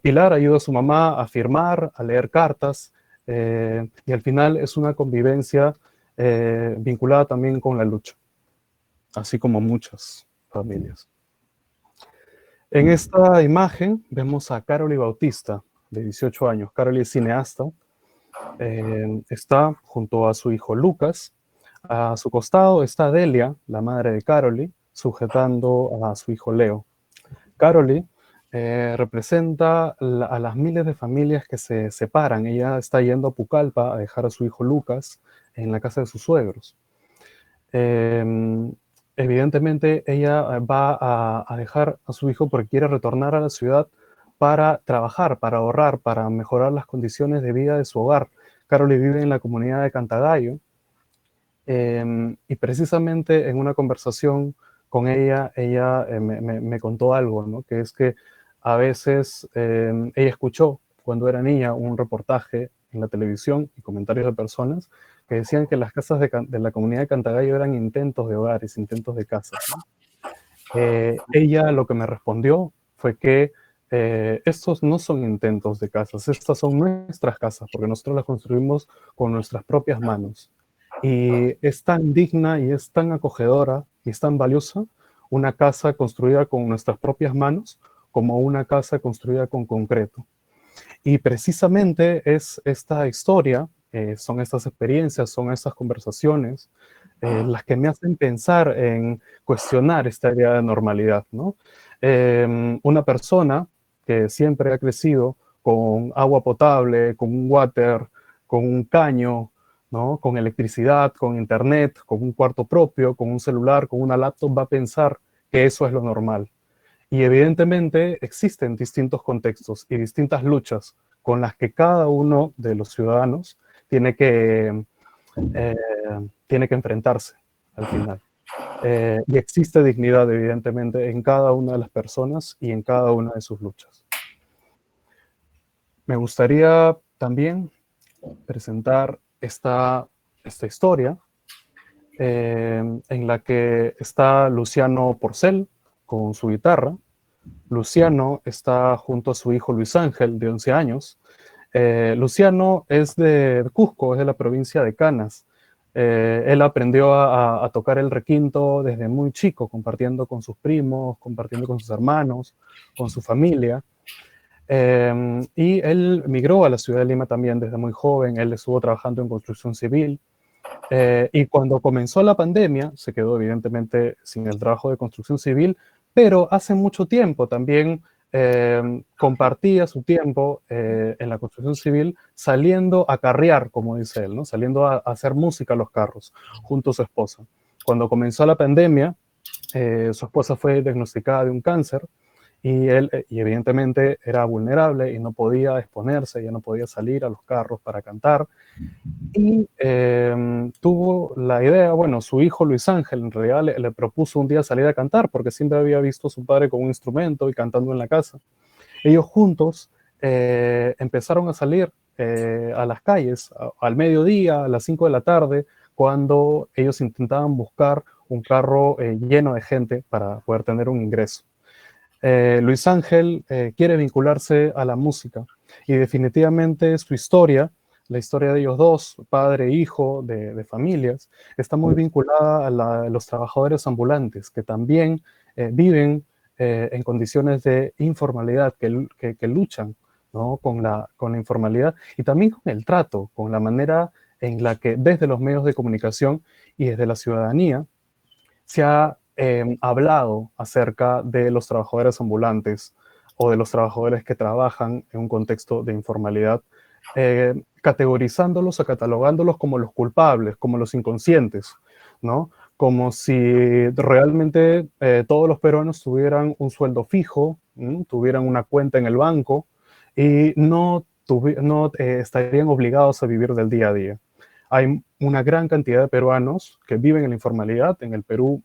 Pilar ayuda a su mamá a firmar, a leer cartas, y al final es una convivencia vinculada también con la lucha, así como muchas familias. En esta imagen vemos a Caroli Bautista, de 18 años. Caroli es cineasta, está junto a su hijo Lucas. A su costado está Delia, la madre de Caroli, sujetando a su hijo Leo. Caroli representa a las miles de familias que se separan. Ella está yendo a Pucallpa a dejar a su hijo Lucas en la casa de sus suegros. Evidentemente ella va a dejar a su hijo porque quiere retornar a la ciudad para trabajar, para ahorrar, para mejorar las condiciones de vida de su hogar. Caroli vive en la comunidad de Cantagallo, y precisamente en una conversación con ella me contó algo, ¿no? Que es que a veces ella escuchó cuando era niña un reportaje en la televisión y comentarios de personas que decían que las casas de la comunidad de Cantagallo eran intentos de hogares, intentos de casas, ¿no? Ella lo que me respondió fue que estos no son intentos de casas, estas son nuestras casas, porque nosotros las construimos con nuestras propias manos. Y es tan digna y es tan acogedora y es tan valiosa una casa construida con nuestras propias manos como una casa construida con concreto. Y precisamente es esta historia, son estas experiencias, son estas conversaciones las que me hacen pensar en cuestionar esta idea de normalidad, ¿no? Una persona que siempre ha crecido con agua potable, con un water, con un caño, ¿no? Con electricidad, con internet, con un cuarto propio, con un celular, con una laptop, va a pensar que eso es lo normal. Y evidentemente existen distintos contextos y distintas luchas con las que cada uno de los ciudadanos tiene que tiene que enfrentarse al final. Y existe dignidad, evidentemente, en cada una de las personas y en cada una de sus luchas. Me gustaría también presentar esta historia en la que está Luciano Porcel con su guitarra. Luciano está junto a su hijo Luis Ángel, de 11 años. Luciano es de Cusco, es de la provincia de Canas. Él aprendió a tocar el requinto desde muy chico, compartiendo con sus primos, compartiendo con sus hermanos, con su familia. Y él migró a la ciudad de Lima también desde muy joven. Él estuvo trabajando en construcción civil. Y cuando comenzó la pandemia, se quedó evidentemente sin el trabajo de construcción civil, pero hace mucho tiempo también compartía su tiempo en la construcción civil saliendo a carrear, como dice él, ¿no? Saliendo a hacer música a los carros junto a su esposa. Cuando comenzó la pandemia, su esposa fue diagnosticada de un cáncer y él, y evidentemente era vulnerable y no podía exponerse, ya no podía salir a los carros para cantar. Y tuvo la idea, bueno, su hijo Luis Ángel en realidad le propuso un día salir a cantar porque siempre había visto a su padre con un instrumento y cantando en la casa. Ellos juntos empezaron a salir a las calles al mediodía, a las 5 de la tarde, cuando ellos intentaban buscar un carro lleno de gente para poder tener un ingreso. Luis Ángel quiere vincularse a la música y definitivamente su historia, la historia de ellos dos, padre e hijo de familias, está muy vinculada a los trabajadores ambulantes que también viven en condiciones de informalidad, que luchan, ¿no? con la informalidad y también con el trato, con la manera en la que desde los medios de comunicación y desde la ciudadanía se ha hablado acerca de los trabajadores ambulantes o de los trabajadores que trabajan en un contexto de informalidad, categorizándolos o catalogándolos como los culpables, como los inconscientes, ¿no? Como si realmente todos los peruanos tuvieran un sueldo fijo, tuvieran una cuenta en el banco y no estarían obligados a vivir del día a día. Hay una gran cantidad de peruanos que viven en la informalidad, en el Perú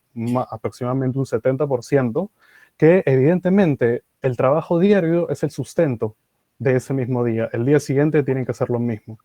aproximadamente un 70%, que evidentemente el trabajo diario es el sustento de ese mismo día. El día siguiente tienen que hacer lo mismo.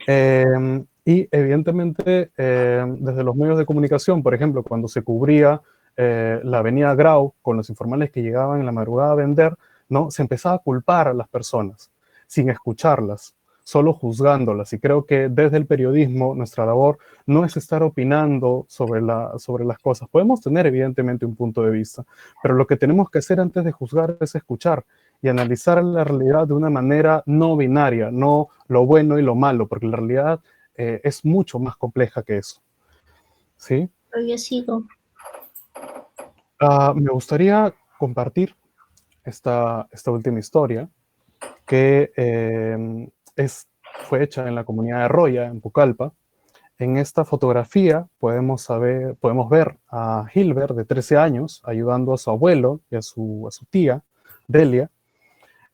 Y evidentemente desde los medios de comunicación, por ejemplo, cuando se cubría la avenida Grau con los informales que llegaban en la madrugada a vender, ¿no? Se empezaba a culpar a las personas sin escucharlas, solo juzgándolas. Y creo que desde el periodismo nuestra labor no es estar opinando sobre las cosas. Podemos tener evidentemente un punto de vista, pero lo que tenemos que hacer antes de juzgar es escuchar y analizar la realidad de una manera no binaria, no lo bueno y lo malo, porque la realidad es mucho más compleja que eso. ¿Sí? Yo sigo. Me gustaría compartir esta última historia que fue hecha en la comunidad de Roya, en Pucallpa. En esta fotografía podemos ver a Hilbert, de 13 años, ayudando a su abuelo y a su tía, Delia,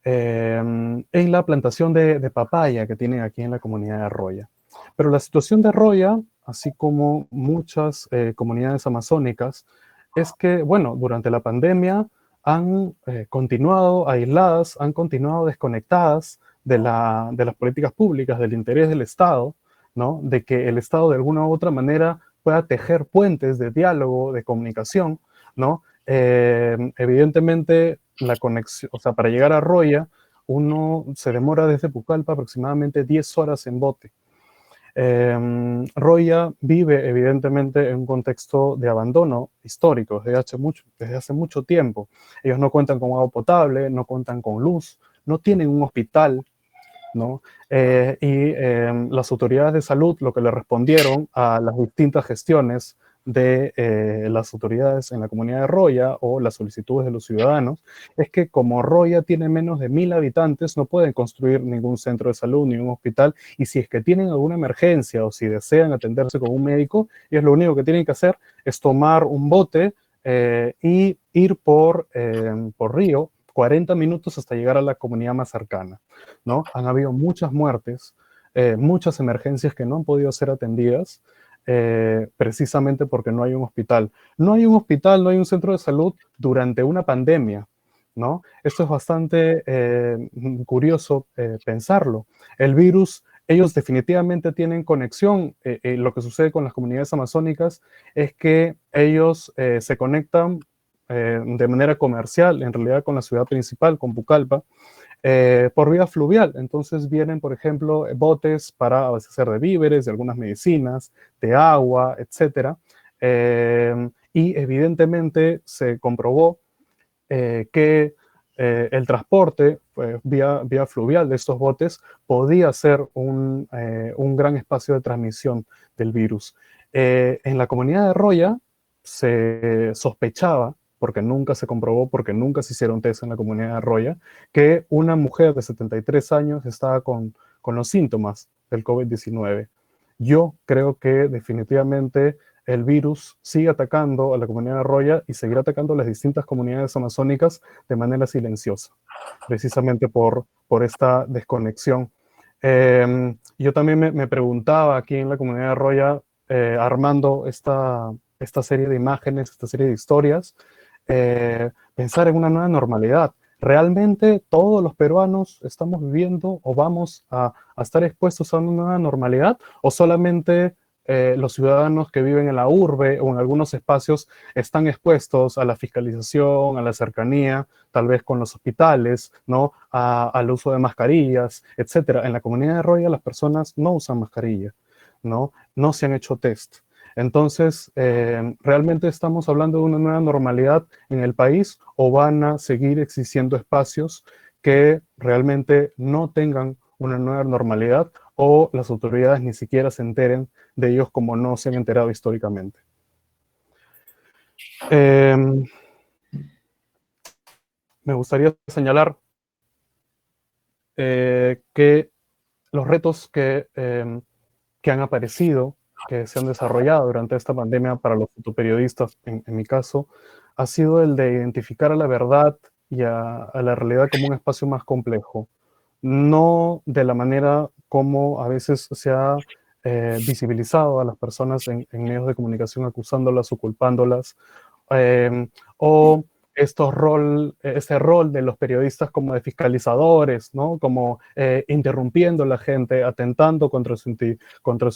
en la plantación de papaya que tienen aquí en la comunidad de Roya. Pero la situación de Roya, así como muchas comunidades amazónicas, es que, bueno, durante la pandemia han continuado aisladas, han continuado desconectadas de las políticas públicas, del interés del Estado, ¿no? De que el Estado de alguna u otra manera pueda tejer puentes de diálogo, de comunicación, ¿no? Evidentemente, la conexión, o sea, para llegar a Roya, uno se demora desde Pucallpa aproximadamente 10 horas en bote. Roya vive evidentemente en un contexto de abandono histórico desde hace mucho tiempo. Ellos no cuentan con agua potable, no cuentan con luz, no tienen un hospital, ¿no? Las autoridades de salud lo que le respondieron a las distintas gestiones de las autoridades en la comunidad de Roya o las solicitudes de los ciudadanos es que como Roya tiene menos de 1000 habitantes no pueden construir ningún centro de salud ni un hospital, y si es que tienen alguna emergencia o si desean atenderse con un médico, ellos lo único que tienen que hacer es tomar un bote y ir por río 40 minutos hasta llegar a la comunidad más cercana, ¿no? Han habido muchas muertes muchas emergencias que no han podido ser atendidas precisamente porque no hay un hospital. No hay un hospital, no hay un centro de salud durante una pandemia, ¿no? Esto es bastante curioso pensarlo. El virus, ellos definitivamente tienen conexión. Lo que sucede con las comunidades amazónicas es que ellos se conectan de manera comercial, en realidad con la ciudad principal, con Pucallpa, por vía fluvial. Entonces vienen, por ejemplo, botes para abastecer de víveres, de algunas medicinas, de agua, etc. Y evidentemente se comprobó que el transporte vía fluvial de estos botes podía ser un gran espacio de transmisión del virus. En la comunidad de Roya se sospechaba, porque nunca se comprobó, porque nunca se hicieron test en la comunidad de Roya, que una mujer de 73 años estaba con los síntomas del COVID-19. Yo creo que definitivamente el virus sigue atacando a la comunidad de Roya y seguirá atacando a las distintas comunidades amazónicas de manera silenciosa, precisamente por esta desconexión. Yo también me preguntaba aquí en la comunidad de Roya, armando esta serie de imágenes, esta serie de historias, pensar en una nueva normalidad. ¿Realmente todos los peruanos estamos viviendo o vamos a estar expuestos a una nueva normalidad? ¿O solamente los ciudadanos que viven en la urbe o en algunos espacios están expuestos a la fiscalización, a la cercanía, tal vez con los hospitales, ¿no? Al uso de mascarillas, etcétera? En la comunidad de Roya las personas no usan mascarilla, ¿no? No se han hecho test. Entonces, ¿realmente estamos hablando de una nueva normalidad en el país o van a seguir existiendo espacios que realmente no tengan una nueva normalidad o las autoridades ni siquiera se enteren de ellos como no se han enterado históricamente? Me gustaría señalar que los retos que han aparecido, que se han desarrollado durante esta pandemia para los fotoperiodistas, en mi caso, ha sido el de identificar a la verdad y a la realidad como un espacio más complejo, no de la manera como a veces se ha visibilizado a las personas en medios de comunicación, acusándolas o culpándolas, o este rol de los periodistas como de fiscalizadores, ¿no? Como interrumpiendo a la gente, atentando contra su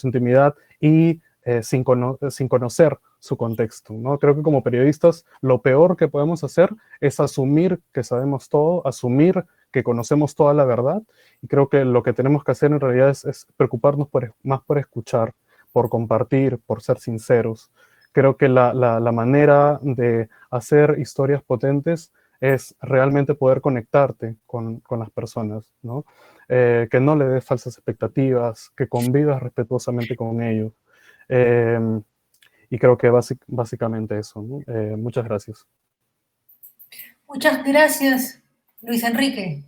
intimidad y sin conocer su contexto, ¿no? Creo que como periodistas lo peor que podemos hacer es asumir que sabemos todo, asumir que conocemos toda la verdad, y creo que lo que tenemos que hacer en realidad es preocuparnos más por escuchar, por compartir, por ser sinceros. Creo que la manera de hacer historias potentes es realmente poder conectarte con las personas, ¿no? Que no le des falsas expectativas, que convivas respetuosamente con ellos. Y creo que básicamente eso, ¿no? Muchas gracias. Muchas gracias, Luis Enrique.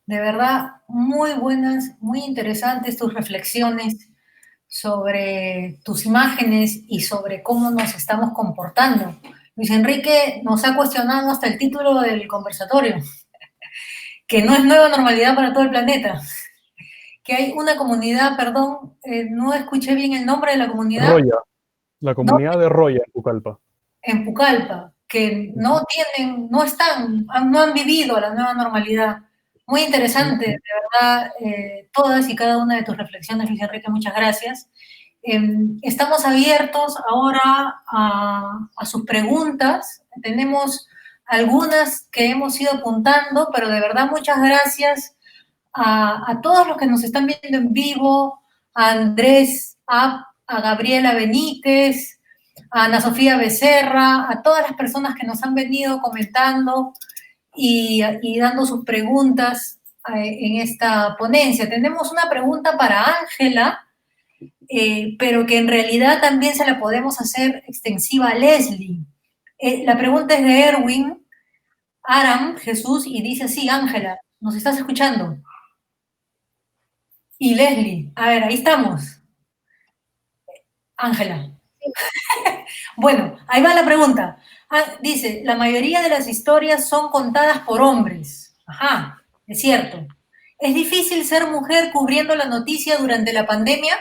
De verdad, muy buenas, muy interesantes tus reflexiones sobre tus imágenes y sobre cómo nos estamos comportando. Luis Enrique nos ha cuestionado hasta el título del conversatorio, que no es nueva normalidad para todo el planeta, que hay una comunidad, perdón, no escuché bien el nombre de la comunidad. Roya, la comunidad de Roya, en Pucallpa. En Pucallpa, que no han vivido la nueva normalidad. Muy interesante, de verdad, todas y cada una de tus reflexiones, Luis Enrique, muchas gracias. Estamos abiertos ahora a sus preguntas. Tenemos algunas que hemos ido apuntando, pero de verdad muchas gracias a todos los que nos están viendo en vivo, a Andrés, a Gabriela Benítez, a Ana Sofía Becerra, a todas las personas que nos han venido comentando y dando sus preguntas en esta ponencia. Tenemos una pregunta para Ángela, pero que en realidad también se la podemos hacer extensiva a Leslie. La pregunta es de Erwin Aram Jesús y dice así: Ángela, ¿nos estás escuchando? Y Leslie, a ver, ahí estamos. Ángela. Bueno, ahí va la pregunta. Dice, la mayoría de las historias son contadas por hombres. Ajá, es cierto. ¿Es difícil ser mujer cubriendo la noticia durante la pandemia?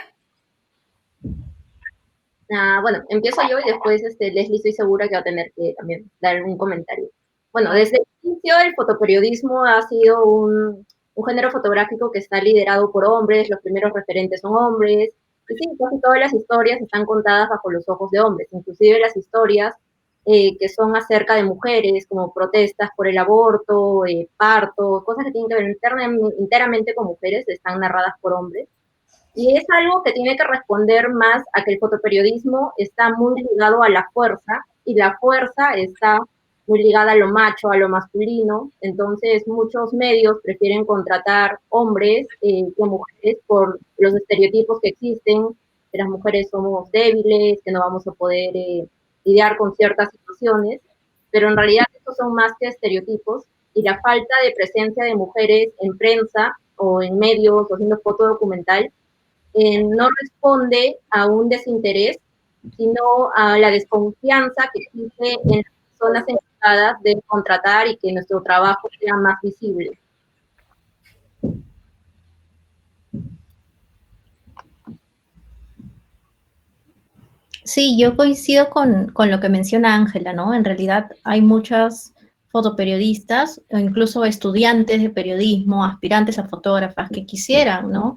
Bueno, empiezo yo y después Leslie estoy segura que va a tener que también dar un comentario. Bueno, desde el inicio el fotoperiodismo ha sido un género fotográfico que está liderado por hombres, los primeros referentes son hombres, y sí, casi todas las historias están contadas bajo los ojos de hombres, inclusive las historias que son acerca de mujeres, como protestas por el aborto, parto, cosas que tienen que ver enteramente con mujeres, están narradas por hombres. Y es algo que tiene que responder más a que el fotoperiodismo está muy ligado a la fuerza, y la fuerza está muy ligada a lo macho, a lo masculino. Entonces, muchos medios prefieren contratar hombres que mujeres por los estereotipos que existen, que las mujeres somos débiles, que no vamos a poder lidiar con ciertas situaciones, pero en realidad estos son más que estereotipos, y la falta de presencia de mujeres en prensa o en medios o haciendo fotodocumental no responde a un desinterés, sino a la desconfianza que existe en las personas encargadas de contratar y que nuestro trabajo sea más visible. Sí, yo coincido con lo que menciona Ángela, ¿no? En realidad hay muchas fotoperiodistas o incluso estudiantes de periodismo, aspirantes a fotógrafas que quisieran, ¿no?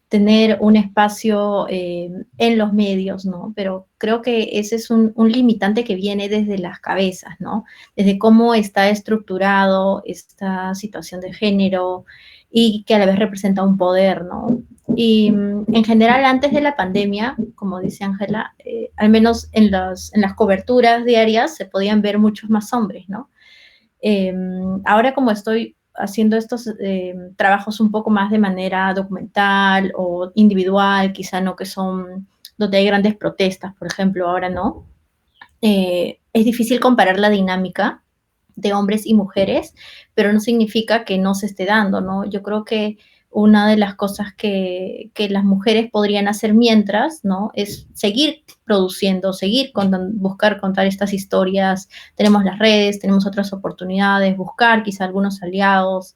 Tener un espacio en los medios, ¿no? Pero creo que ese es un limitante que viene desde las cabezas, ¿no? Desde cómo está estructurado esta situación de género y que a la vez representa un poder, ¿no? Y en general, antes de la pandemia, como dice Ángela, al menos en las coberturas diarias se podían ver muchos más hombres, ¿no? Ahora como estoy haciendo estos trabajos un poco más de manera documental o individual, quizá no que son donde hay grandes protestas, por ejemplo, ahora no, es difícil comparar la dinámica de hombres y mujeres, pero no significa que no se esté dando, ¿no? Yo creo que una de las cosas que las mujeres podrían hacer mientras, ¿no? Es seguir produciendo, buscar contar estas historias. Tenemos las redes, tenemos otras oportunidades, buscar quizá algunos aliados,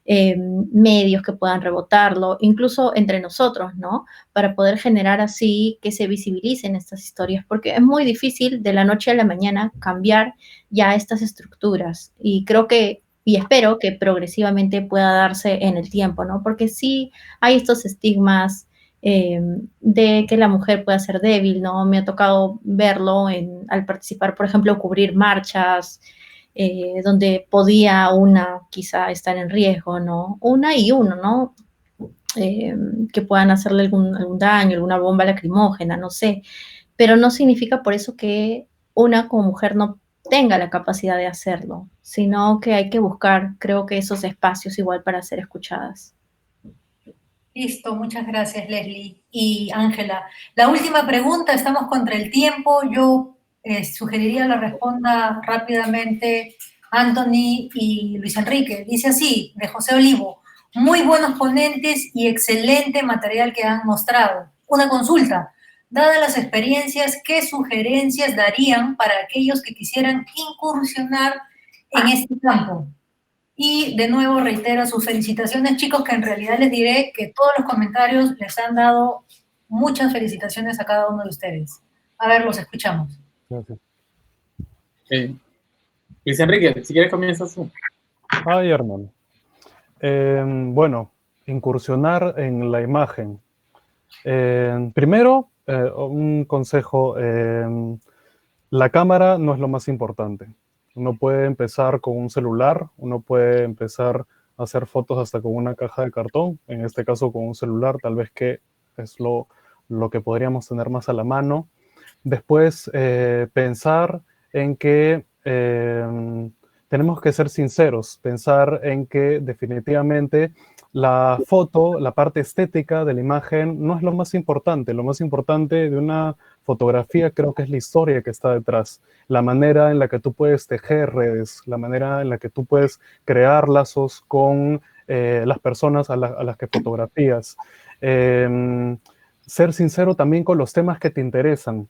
medios que puedan rebotarlo, incluso entre nosotros, ¿no? Para poder generar así que se visibilicen estas historias, porque es muy difícil de la noche a la mañana cambiar ya estas estructuras. Y creo que y espero que progresivamente pueda darse en el tiempo, ¿no? Porque sí hay estos estigmas de que la mujer pueda ser débil, ¿no? Me ha tocado verlo al participar, por ejemplo, cubrir marchas, donde podía una quizá estar en riesgo, ¿no? Una y uno, ¿no? Que puedan hacerle algún daño, alguna bomba lacrimógena, no sé. Pero no significa por eso que una como mujer no tenga la capacidad de hacerlo, sino que hay que buscar, creo que esos espacios igual para ser escuchadas. Listo, muchas gracias, Leslie y Ángela. La última pregunta, estamos contra el tiempo. Yo sugeriría la responda rápidamente Anthony y Luis Enrique. Dice así, de José Olivo, muy buenos ponentes y excelente material que han mostrado. Una consulta, dadas las experiencias, ¿qué sugerencias darían para aquellos que quisieran incursionar en este campo? Y de nuevo reitero sus felicitaciones, chicos, que en realidad les diré que todos los comentarios les han dado muchas felicitaciones a cada uno de ustedes. A ver, los escuchamos. Gracias. Luis Enrique, si quieres comienzas tú. Ay, hermano. Bueno, incursionar en la imagen. Primero, un consejo, la cámara no es lo más importante. Uno puede empezar con un celular, uno puede empezar a hacer fotos hasta con una caja de cartón, en este caso con un celular, tal vez que es lo que podríamos tener más a la mano. Después, pensar en que tenemos que ser sinceros, pensar en que definitivamente la foto, la parte estética de la imagen no es lo más importante. Lo más importante de una fotografía creo que es la historia que está detrás, la manera en la que tú puedes tejer redes, la manera en la que tú puedes crear lazos con las personas a las que fotografías. Ser sincero también con los temas que te interesan.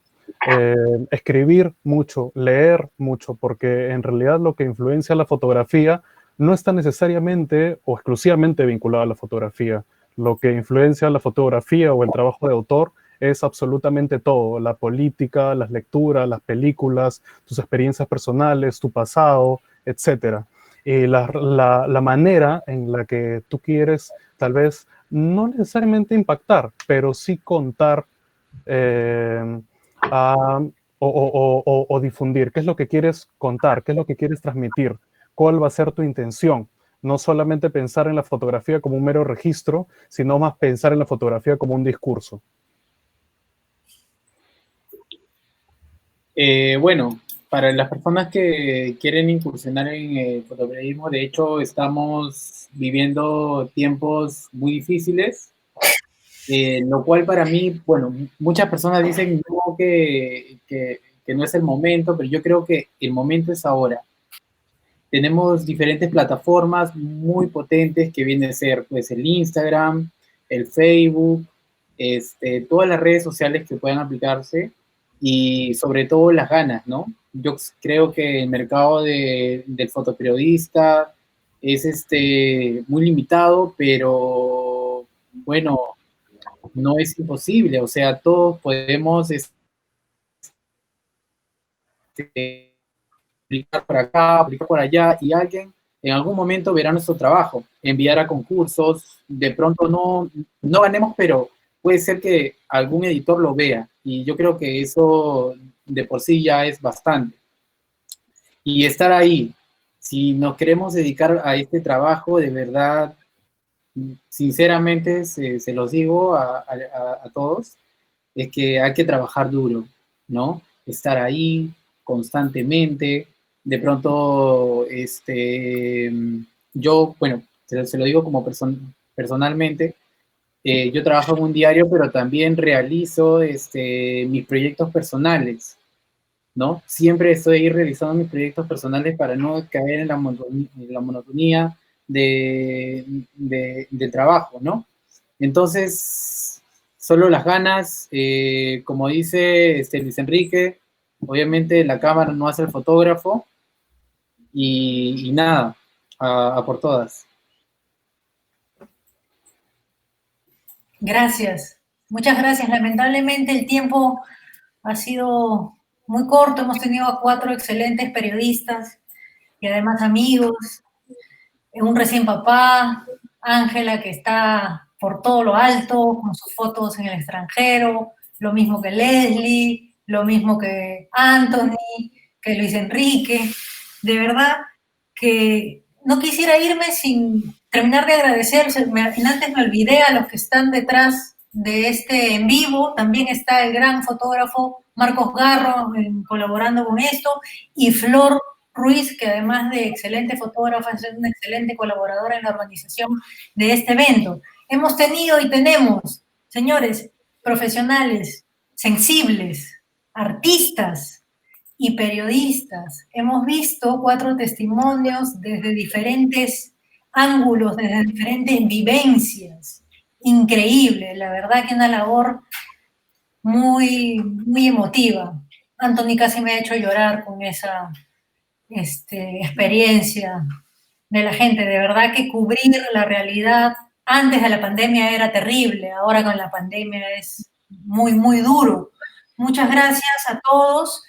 Escribir mucho, leer mucho, porque en realidad lo que influencia la fotografía no está necesariamente o exclusivamente vinculado a la fotografía. Lo que influencia la fotografía o el trabajo de autor es absolutamente todo, la política, las lecturas, las películas, tus experiencias personales, tu pasado, etc. Y la manera en la que tú quieres, tal vez, no necesariamente impactar, pero sí contar o difundir, qué es lo que quieres contar, qué es lo que quieres transmitir, cuál va a ser tu intención. No solamente pensar en la fotografía como un mero registro, sino más pensar en la fotografía como un discurso. Bueno, para las personas que quieren incursionar en el fotoperiodismo, de hecho, estamos viviendo tiempos muy difíciles, lo cual para mí, bueno, muchas personas dicen no, que no es el momento, pero yo creo que el momento es ahora. Tenemos diferentes plataformas muy potentes que vienen a ser pues, el Instagram, el Facebook, todas las redes sociales que puedan aplicarse y sobre todo las ganas, ¿no? Yo creo que el mercado del fotoperiodista es muy limitado, pero bueno, no es imposible, o sea, todos podemos aplicar por acá, aplicar por allá, y alguien en algún momento verá nuestro trabajo, enviará concursos, de pronto no ganemos, pero puede ser que algún editor lo vea, y yo creo que eso de por sí ya es bastante. Y estar ahí, si nos queremos dedicar a este trabajo, de verdad, sinceramente, se los digo a todos, es que hay que trabajar duro, ¿no? Estar ahí constantemente. De pronto, yo, bueno, se lo digo como personalmente, yo trabajo en un diario, pero también realizo mis proyectos personales, ¿no? Siempre estoy ahí realizando mis proyectos personales para no caer en la monotonía del trabajo, ¿no? Entonces, solo las ganas, como dice Luis Enrique, obviamente la cámara no hace el fotógrafo y nada, a por todas. Gracias, muchas gracias. Lamentablemente el tiempo ha sido muy corto, hemos tenido a 4 excelentes periodistas y además amigos, un recién papá, Ángela que está por todo lo alto con sus fotos en el extranjero, lo mismo que Leslie, lo mismo que Anthony, que Luis Enrique. De verdad que no quisiera irme sin terminar de agradecer, antes me olvidé a los que están detrás de este en vivo, también está el gran fotógrafo Marcos Garro colaborando con esto, y Flor Ruiz, que además de excelente fotógrafa, es una excelente colaboradora en la organización de este evento. Hemos tenido y tenemos, señores, profesionales, sensibles, artistas y periodistas. Hemos visto 4 testimonios desde diferentes ángulos, desde diferentes vivencias. Increíble, la verdad que una labor muy, muy emotiva. Anthony casi me ha hecho llorar con esa experiencia de la gente. De verdad que cubrir la realidad antes de la pandemia era terrible, ahora con la pandemia es muy, muy duro. Muchas gracias a todos.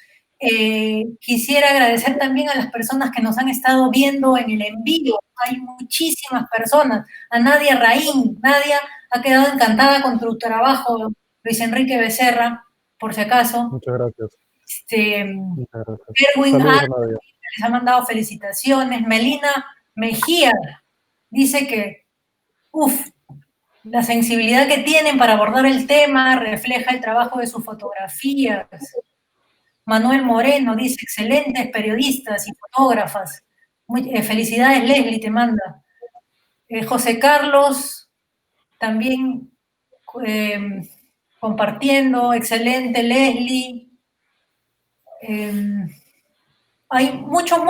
Quisiera agradecer también a las personas que nos han estado viendo en el en vivo. Hay muchísimas personas. A Nadia Raín. Nadia ha quedado encantada con tu trabajo, Luis Enrique Becerra, por si acaso. Muchas gracias. Muchas gracias. Erwin les ha mandado felicitaciones. Melina Mejía dice que, la sensibilidad que tienen para abordar el tema refleja el trabajo de sus fotografías. Manuel Moreno dice, excelentes periodistas y fotógrafas. Felicidades, Leslie, te manda. José Carlos, también compartiendo, excelente, Leslie. Hay muchos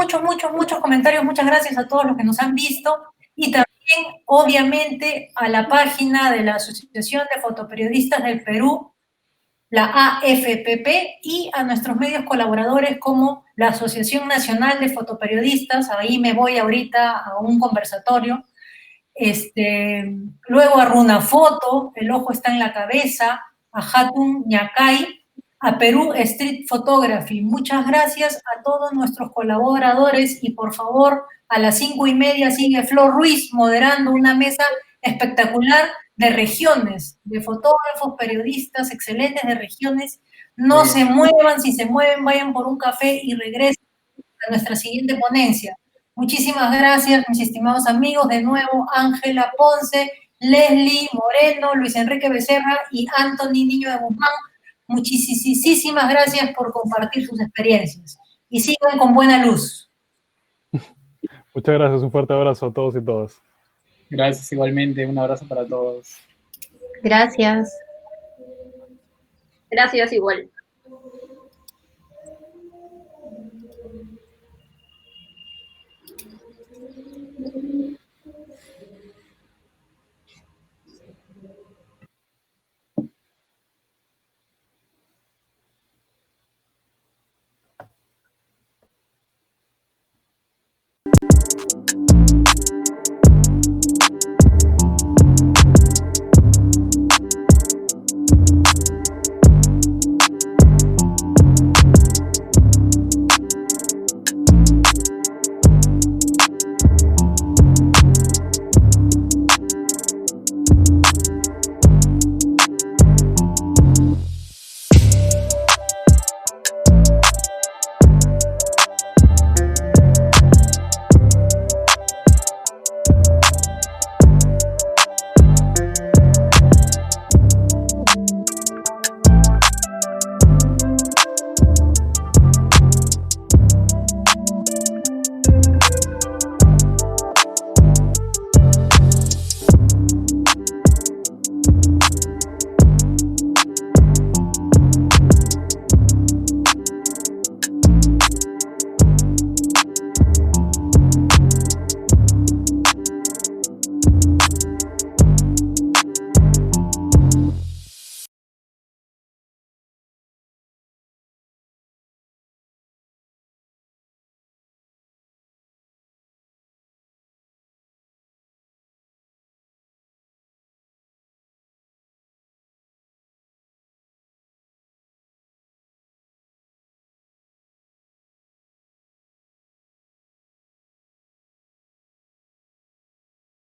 comentarios, muchas gracias a todos los que nos han visto, y también, obviamente, a la página de la Asociación de Fotoperiodistas del Perú, la AFPP, y a nuestros medios colaboradores como la Asociación Nacional de Fotoperiodistas. Ahí me voy ahorita a un conversatorio. Luego a Runafoto, El Ojo Está en la Cabeza, a Hatun Ñacay, a Perú Street Photography. Muchas gracias a todos nuestros colaboradores, y por favor, a las 5:30 sigue Flor Ruiz moderando una mesa espectacular de regiones, de fotógrafos, periodistas excelentes de regiones. No se muevan, si se mueven, vayan por un café y regresen a nuestra siguiente ponencia. Muchísimas gracias, mis estimados amigos. De nuevo, Ángela Ponce, Leslie Moreno, Luis Enrique Becerra y Anthony Niño de Guzmán. Muchísimas gracias por compartir sus experiencias. Y sigan con buena luz. Muchas gracias, un fuerte abrazo a todos y todas. Gracias igualmente, un abrazo para todos. Gracias. Gracias igual.